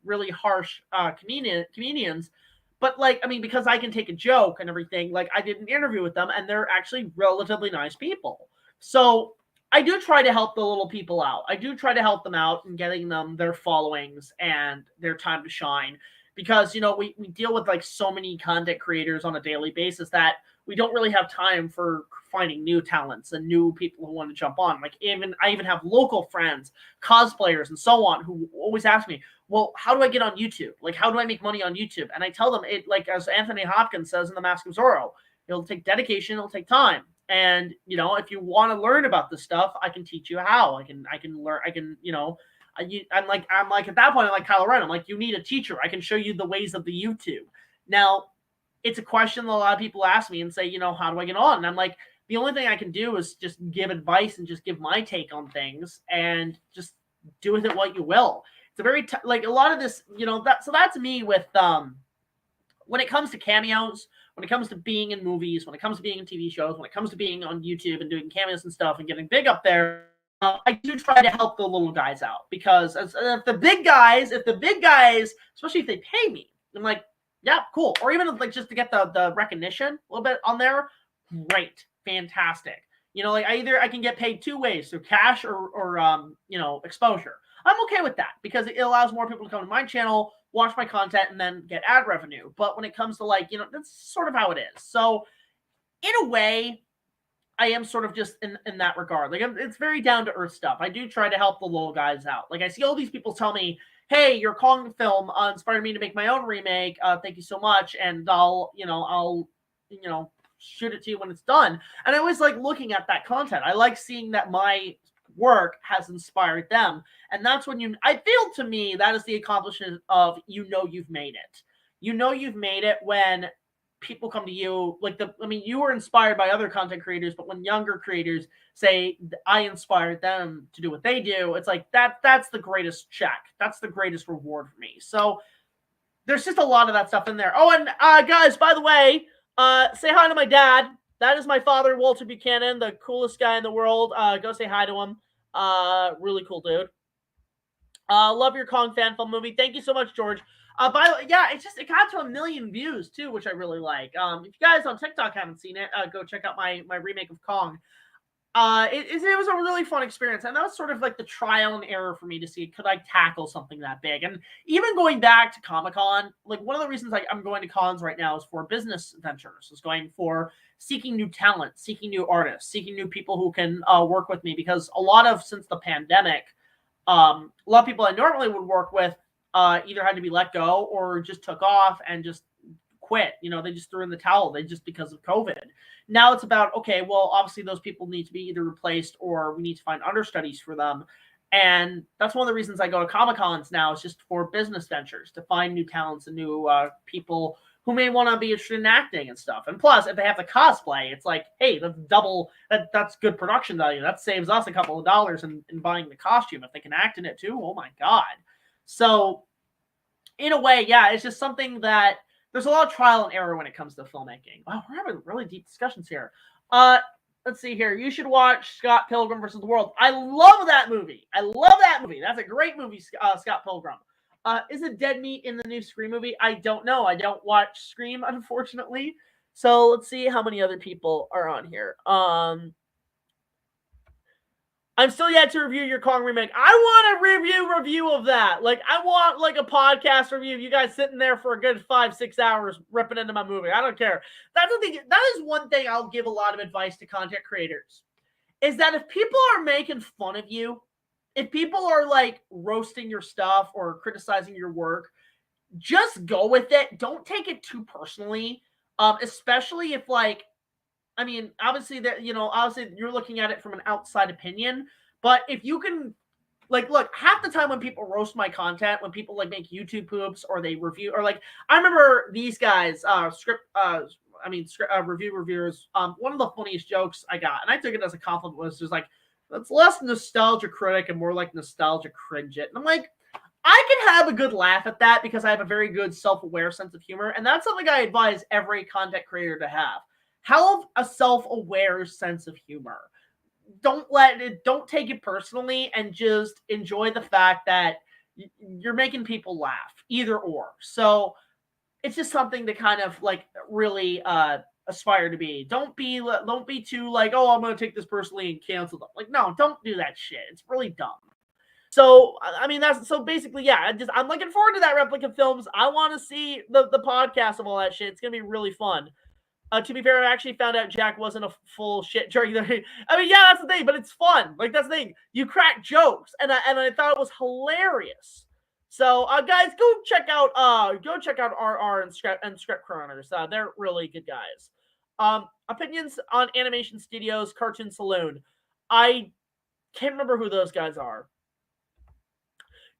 really harsh comedians. But like, I mean, because I can take a joke and everything, like I did an interview with them and they're actually relatively nice people. So I do try to help the little people out. I do try to help them out and getting them their followings and their time to shine. Because, you know, we deal with like so many content creators on a daily basis that we don't really have time for finding new talents and new people who want to jump on. Like I even have local friends, cosplayers and so on, who always ask me, well, how do I get on YouTube? Like, how do I make money on YouTube? And I tell them it, like, as Anthony Hopkins says in The Mask of Zorro, it'll take dedication, it'll take time. And, you know, if you want to learn about this stuff, I can teach you how. I can learn, you know, I'm like at that point, I'm like Kylo Ren. I'm like, you need a teacher. I can show you the ways of the YouTube. Now, it's a question that a lot of people ask me and say, you know, how do I get on? And I'm like, the only thing I can do is just give advice and just give my take on things and just do with it what you will. It's a very like a lot of this, you know, so that's me with when it comes to cameos, when it comes to being in movies, when it comes to being in TV shows, when it comes to being on YouTube and doing cameos and stuff and getting big up there. I do try to help the little guys out, because if the big guys, especially if they pay me, I'm like, yeah, cool. Or even like just to get the recognition a little bit on there, great, fantastic. Like I can get paid two ways, through cash or exposure. I'm okay with that, because it allows more people to come to my channel, watch my content, and then get ad revenue. But when it comes to that's sort of how it is. So in a way, I am sort of just in that regard. Like, it's very down to earth stuff. I do try to help the little guys out. Like, I see all these people tell me, "Hey, your Kong film inspired me to make my own remake. Thank you so much, and I'll shoot it to you when it's done." And I always like looking at that content. I like seeing that my work has inspired them, and that's when I feel, to me, that is the accomplishment of you've made it. You've made it when people come to you, you were inspired by other content creators, but when younger creators say I inspired them to do what they do, it's like that's the greatest check. That's the greatest reward for me. So there's just a lot of that stuff in there. Oh, and guys, by the way, say hi to my dad. That is my father, Walter Buchanan, the coolest guy in the world. Go say hi to him. Really cool dude. Love your Kong fan film movie. Thank you so much, George. By the way, yeah, it got to 1 million views too, which I really like. If you guys on TikTok haven't seen it, go check out my remake of Kong. It was a really fun experience, and that was sort of like the trial and error for me to see, could I tackle something that big. And even going back to Comic-Con, like, one of the reasons I'm going to cons right now is for business ventures, is going for seeking new talent, seeking new artists, seeking new people who can work with me, because since the pandemic, a lot of people I normally would work with either had to be let go or just took off and just quit. They just threw in the towel. Because of COVID. Now it's about, okay, well, obviously those people need to be either replaced or we need to find understudies for them. And that's one of the reasons I go to Comic-Cons now, is just for business ventures, to find new talents and new people who may want to be interested in acting and stuff. And plus, if they have to cosplay, it's like, hey, that's double. That's good production value. That saves us a couple of dollars in buying the costume. If they can act in it too, oh my God. So in a way, yeah, it's just something that there's a lot of trial and error when it comes to filmmaking. Wow, we're having really deep discussions here. Let's see here. You should watch Scott Pilgrim versus the World. I love that movie. That's a great movie, Scott Pilgrim. Is it dead meat in the new Scream movie? I don't know. I don't watch Scream, unfortunately. So let's see how many other people are on here. I'm still yet to review your Kong remake. I want a review of that. Like, I want like a podcast review of you guys sitting there for a good 5-6 hours ripping into my movie. I don't care. That's the thing. That is one thing I'll give a lot of advice to content creators, is that if people are making fun of you, if people are like roasting your stuff or criticizing your work, just go with it. Don't take it too personally. Especially if, like, I mean, obviously you're looking at it from an outside opinion, but if you can, like, look, half the time when people roast my content, when people like make YouTube poops or they review, or like, I remember these guys, review reviewers, one of the funniest jokes I got, and I took it as a compliment, was just like, that's less nostalgia critic and more like nostalgia cringe it. And I'm like, I can have a good laugh at that because I have a very good self-aware sense of humor, and that's something I advise every content creator to have. Have a self-aware sense of humor. Don't take it personally, and just enjoy the fact that you're making people laugh, either or. So it's just something to kind of like really aspire to be. Don't be too like, oh, I'm going to take this personally and cancel them. Like, no, don't do that shit. It's really dumb. So, I mean, basically, yeah, I'm looking forward to that replica films. I want to see the podcast of all that shit. It's going to be really fun. To be fair, I actually found out Jack wasn't a full shit during the. I mean, yeah, that's the thing, but it's fun. Like, that's the thing. You crack jokes, and I thought it was hilarious. So, guys, go check out RR and Script Chroners. They're really good guys. Opinions on Animation Studios, Cartoon Saloon. I can't remember who those guys are.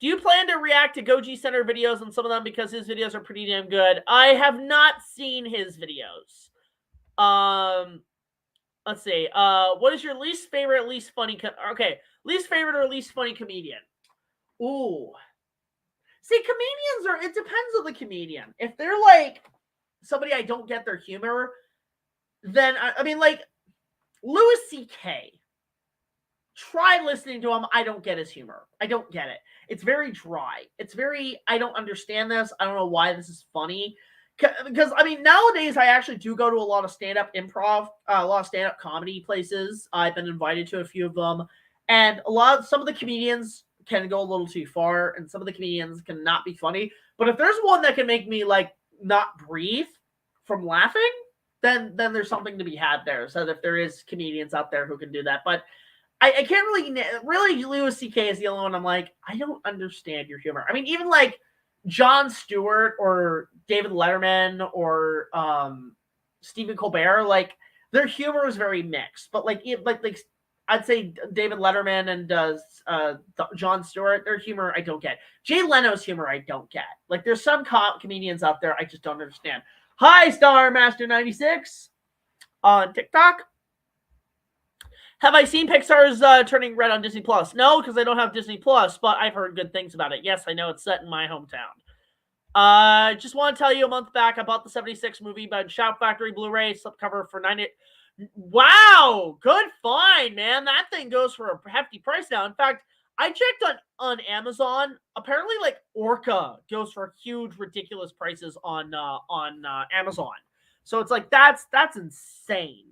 Do you plan to react to Goji Center videos on some of them, because his videos are pretty damn good? I have not seen his videos. Let's see. What is your least favorite, least funny? Least favorite or least funny comedian? Ooh. See, comedians it depends on the comedian. If they're like somebody I don't get their humor, then I mean, like Louis C.K. try listening to him. I don't get his humor. I don't get it. It's very dry. It's very, I don't understand this. I don't know why this is funny. Because, I mean, nowadays I actually do go to a lot of stand-up improv, a lot of stand-up comedy places. I've been invited to a few of them. And some of the comedians can go a little too far, and some of the comedians can not be funny. But if there's one that can make me, like, not breathe from laughing, then there's something to be had there. So if there is comedians out there who can do that. But I can't really, Louis C.K. is the only one I'm like, I don't understand your humor. I mean, even like Jon Stewart or David Letterman or Stephen Colbert, like their humor is very mixed. But like I'd say David Letterman and Jon Stewart, their humor I don't get. Jay Leno's humor I don't get. Like there's some comedians out there I just don't understand. Hi, Star Master 96 on TikTok. Have I seen Pixar's Turning Red on Disney Plus? No, because I don't have Disney Plus, but I've heard good things about it. Yes, I know it's set in my hometown. Just want to tell you, a month back, I bought the 76 movie by Shout Factory Blu-ray slipcover for $90. Wow, good find, man. That thing goes for a hefty price now. In fact, I checked on Amazon. Apparently, like Orca goes for huge, ridiculous prices on Amazon. So it's like that's insane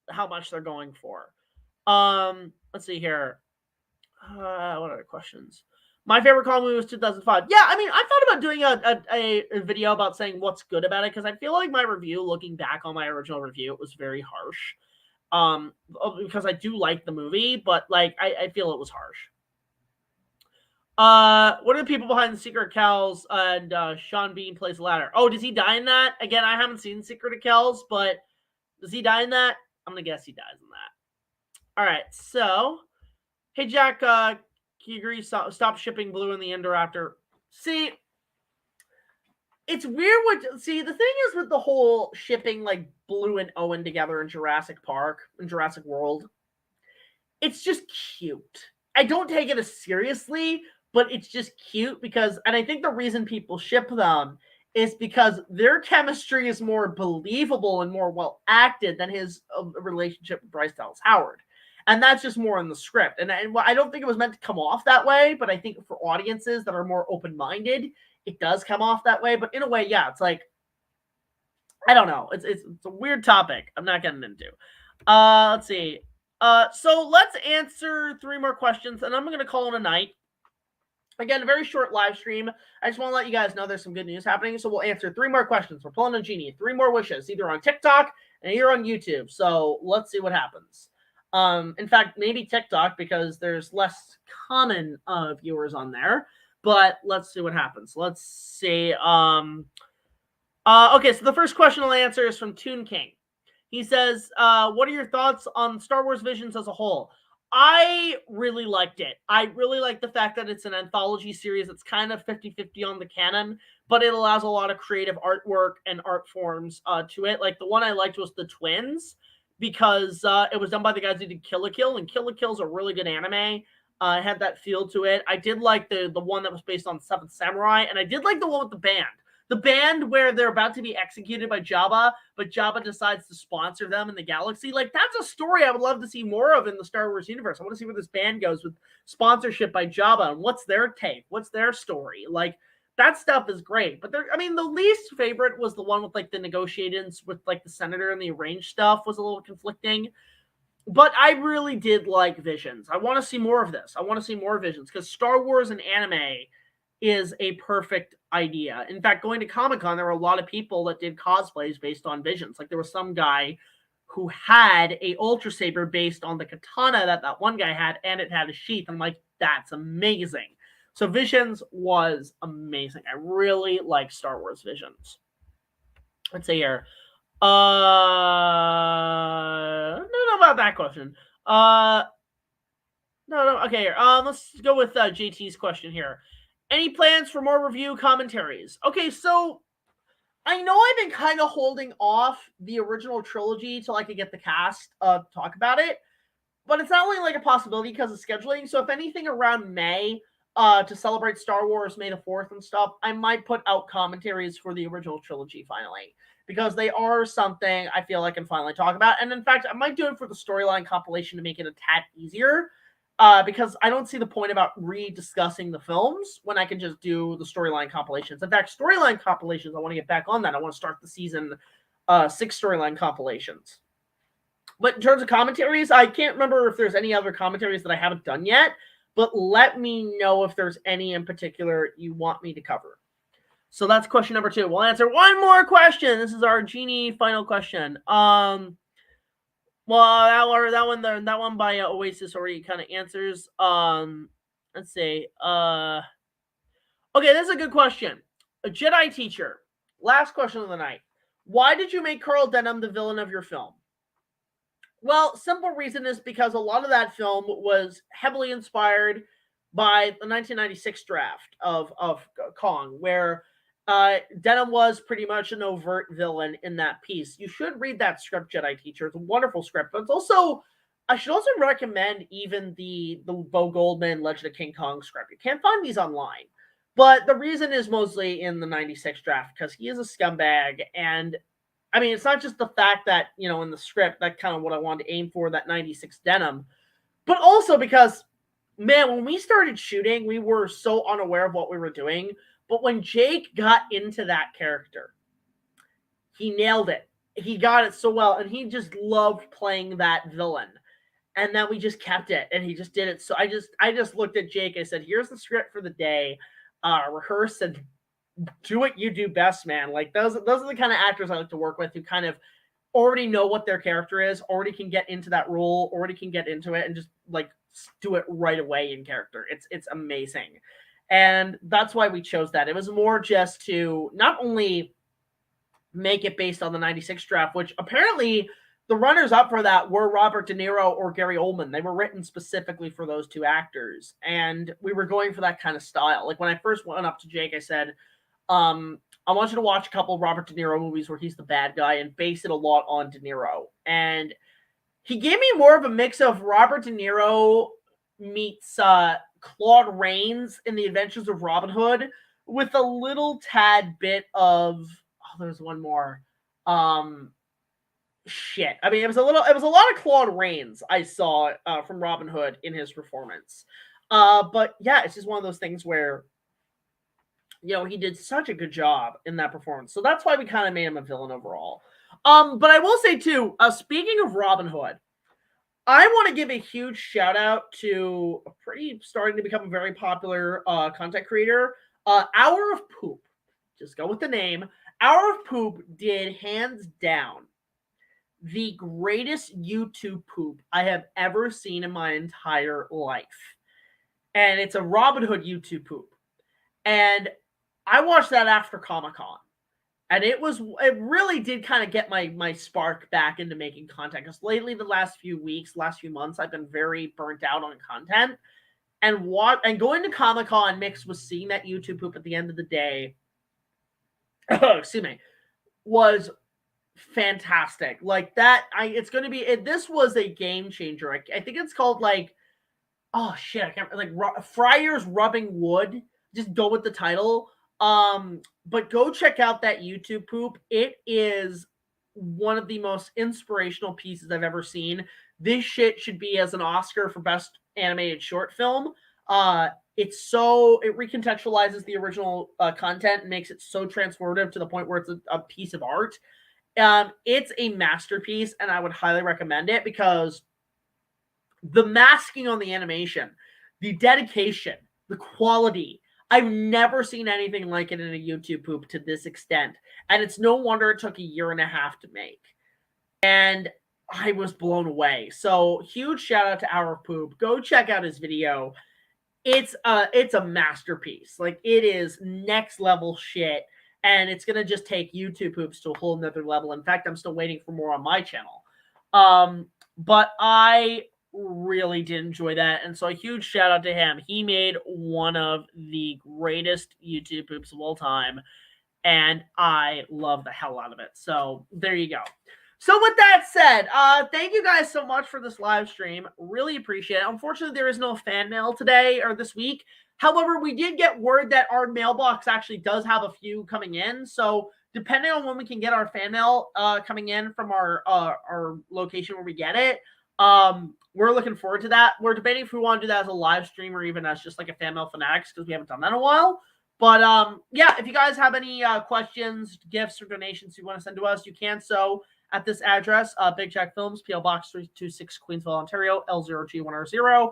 how much they're going for. Let's see here. What other questions? My favorite Kong movie was 2005. Yeah, I mean, I thought about doing a video about saying what's good about it, because I feel like my review, looking back on my original review, it was very harsh. Because I do like the movie, but like I feel it was harsh. What are the people behind the Secret of Kells and Sean Bean plays the ladder? Oh, does he die in that? Again, I haven't seen Secret of Kells, but does he die in that? I'm gonna guess he dies in that. All right, so, hey Jack, can you agree? Stop shipping Blue in the Ender after. See, it's weird. The thing is with the whole shipping like Blue and Owen together in Jurassic Park, in Jurassic World, it's just cute. I don't take it as seriously, but it's just cute because, and I think the reason people ship them is because their chemistry is more believable and more well acted than his relationship with Bryce Dallas Howard. And that's just more in the script. And I don't think it was meant to come off that way, but I think for audiences that are more open-minded, it does come off that way. But in a way, yeah, it's like, I don't know. It's a weird topic I'm not getting into. Let's see. So let's answer 3 more questions, and I'm going to call it a night. Again, a very short live stream. I just want to let you guys know there's some good news happening. So we'll answer 3 more questions. We're pulling a genie. 3 more wishes, either on TikTok and here on YouTube. So let's see what happens. In fact, maybe TikTok, because there's less common viewers on there. But let's see what happens. Let's see. Okay, so the first question I'll answer is from Toon King. He says, what are your thoughts on Star Wars Visions as a whole? I really liked it. I really like the fact that it's an anthology series. It's kind of 50-50 on the canon, but it allows a lot of creative artwork and art forms to it. Like, the one I liked was The Twins, because it was done by the guys who did Kill la Kill, and Kill la Kill is a really good anime. It had that feel to it. I did like the one that was based on Seventh Samurai, and I did like the one with the band. The band where they're about to be executed by Jabba, but Jabba decides to sponsor them in the galaxy. Like, that's a story I would love to see more of in the Star Wars universe. I want to see where this band goes with sponsorship by Jabba, and what's their take? What's their story? Like, that stuff is great. But I mean, the least favorite was the one with like the negotiations with like the senator and the arranged stuff was a little conflicting. But I really did like Visions. I want to see more of this. I want to see more Visions, because Star Wars and anime is a perfect idea. In fact, going to Comic-Con, there were a lot of people that did cosplays based on Visions. Like, there was some guy who had a Ultra Saber based on the katana that one guy had, and it had a sheath. I'm like, that's amazing. So Visions was amazing. I really like Star Wars Visions. Let's see here. No, about that question. No. Okay, here. Let's go with JT's question here. Any plans for more review commentaries? Okay, so I know I've been kind of holding off the original trilogy till I could get the cast to talk about it, but it's not only like a possibility because of scheduling. So if anything around May, to celebrate Star Wars May the 4th and stuff, I might put out commentaries for the original trilogy finally, because they are something I feel I can finally talk about. And in fact, I might do it for the storyline compilation to make it a tad easier. because I don't see the point about rediscussing the films when I can just do the storyline compilations. In fact, storyline compilations, I want to get back on that. I want to start the season 6 storyline compilations. But in terms of commentaries, I can't remember if there's any other commentaries that I haven't done yet, but let me know if there's any in particular you want me to cover. So that's question number 2. We'll answer one more question. This is our Genie final question. Well, that one by Oasis already kind of answers. Let's see. Okay, this is a good question. A Jedi teacher. Last question of the night. Why did you make Carl Denham the villain of your film? Well, simple reason is because a lot of that film was heavily inspired by the 1996 draft of Kong, where Denham was pretty much an overt villain in that piece. You should read that script, Jedi teacher. It's a wonderful script, but it's also, I should also recommend even the Bo Goldman Legend of King Kong script. You can't find these online, but the reason is mostly in the 96 draft because he is a scumbag. And I mean, it's not just the fact that, you know, in the script, that's kind of what I wanted to aim for, that 96 Denham, but also because, man, when we started shooting, we were so unaware of what we were doing. But when Jake got into that character, he nailed it. He got it so well, and he just loved playing that villain. And then we just kept it, and he just did it. So I just looked at Jake. I said, "Here's the script for the day. Rehearse and do what you do best, man." Like those are the kind of actors I like to work with who kind of already know what their character is, already can get into that role, already can get into it, and just like do it right away in character. It's amazing. And that's why we chose that. It was more just to not only make it based on the 96 draft, which apparently the runners up for that were Robert De Niro or Gary Oldman. They were written specifically for those two actors. And we were going for that kind of style. Like when I first went up to Jake, I said, I want you to watch a couple of Robert De Niro movies where he's the bad guy and base it a lot on De Niro. And he gave me more of a mix of Robert De Niro meets Claude Rains in The Adventures of Robin Hood with a little tad bit of, there's one more. Shit. I mean, it was a lot of Claude Rains I saw from Robin Hood in his performance. But yeah, it's just one of those things where, you know, he did such a good job in that performance. So that's why we kind of made him a villain overall. But I will say too, speaking of Robin Hood, I want to give a huge shout out to a starting to become a very popular content creator, Hour of Poop. Just go with the name. Hour of Poop did hands down the greatest YouTube poop I have ever seen in my entire life. And it's a Robin Hood YouTube poop. And I watched that after Comic-Con. And it really did kind of get my spark back into making content. Because lately, the last few months, I've been very burnt out on content. And going to Comic-Con mixed with seeing that YouTube poop at the end of the day, excuse me, was fantastic. Like that, this was a game changer. I think it's called like, oh shit, I can't, like Friars Rubbing Wood. Just go with the title. But go check out that YouTube poop. It is one of the most inspirational pieces I've ever seen. This shit should be as an Oscar for best animated short film. It recontextualizes the original content and makes it so transformative to the point where it's a piece of art. It's a masterpiece, and I would highly recommend it because the masking on the animation, the dedication, the quality, I've never seen anything like it in a YouTube poop to this extent. And it's no wonder it took 1.5 years to make. And I was blown away. So huge shout out to Hour of Poop. Go check out his video. It's a masterpiece. Like it is next level shit. And it's going to just take YouTube poops to a whole nother level. In fact, I'm still waiting for more on my channel. But I really did enjoy that, and so a huge shout out to him. He made one of the greatest YouTube poops of all time, and I love the hell out of it. So there you go. So with that said, thank you guys so much for this live stream. Really appreciate it. Unfortunately, there is no fan mail today or this week. However, we did get word that our mailbox actually does have a few coming in. So depending on when we can get our fan mail coming in from our location where we get it, We're looking forward to that. We're debating if we want to do that as a live stream or even as just like a fan mail fanatics because we haven't done that in a while. But yeah, if you guys have any questions, gifts, or donations you want to send to us, you can so at this address, BigJackFilms, PO Box 326, Queensville, Ontario, L0G100.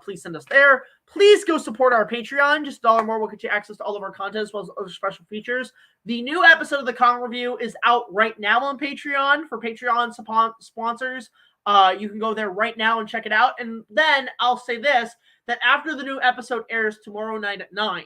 Please send us there. Please go support our Patreon. Just $1 more will get you access to all of our content as well as other special features. The new episode of the Kong Review is out right now on Patreon for Patreon sponsors. You can go there right now and check it out. And then I'll say this, that after the new episode airs tomorrow night at 9,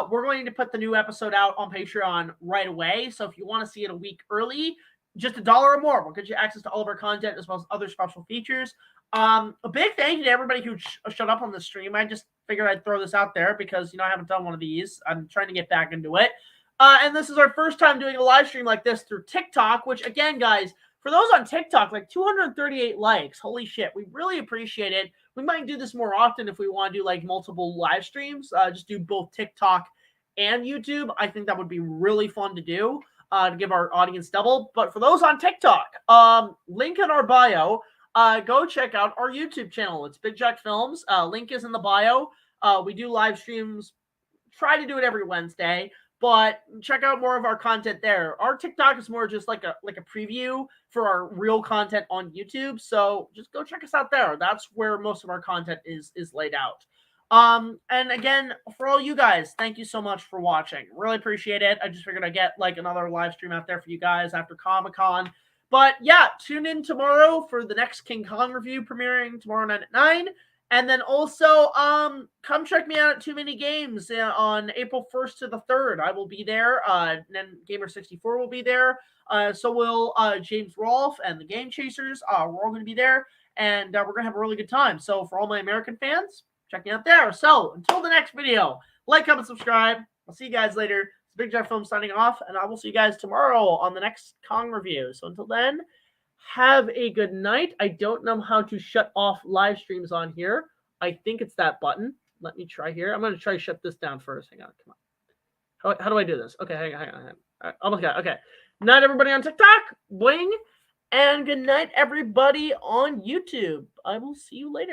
we're going to put the new episode out on Patreon right away. So if you want to see it a week early, just $1 or more will get you access to all of our content as well as other special features. A big thank you to everybody who showed up on the stream. I just figured I'd throw this out there because, I haven't done one of these. I'm trying to get back into it. And this is our first time doing a live stream like this through TikTok, which, again, guys, for those on TikTok, like 238 likes. Holy shit. We really appreciate it. We might do this more often if we want to do like multiple live streams. Just do both TikTok and YouTube. I think that would be really fun to do to give our audience double. But for those on TikTok, link in our bio. Go check out our YouTube channel. It's BigJackFilms. Link is in the bio. We do live streams. Try to do it every Wednesday. But check out more of our content there. Our TikTok is more just like a preview for our real content on YouTube. So just go check us out there. That's where most of our content is laid out. And again, for all you guys, thank you so much for watching. Really appreciate it. I just figured I'd get like another live stream out there for you guys after Comic-Con. But yeah, tune in tomorrow for the next King Kong review premiering tomorrow night at 9. And then also, come check me out at Too Many Games on April 1st to the 3rd. I will be there. And then Gamer64 will be there. So will James Rolfe and the Game Chasers. We're all going to be there. And we're going to have a really good time. So for all my American fans, check me out there. So until the next video, like, comment, subscribe. I'll see you guys later. It's BigJackFilms signing off. And I will see you guys tomorrow on the next Kong review. So until then, have a good night. I don't know how to shut off live streams on here. I think it's that button. Let me try here. I'm going to try to shut this down first. Hang on. Come on. How do I do this? Okay, hang on. Right, almost got it. Okay. Night, everybody on TikTok. Wing. And good night, everybody on YouTube. I will see you later.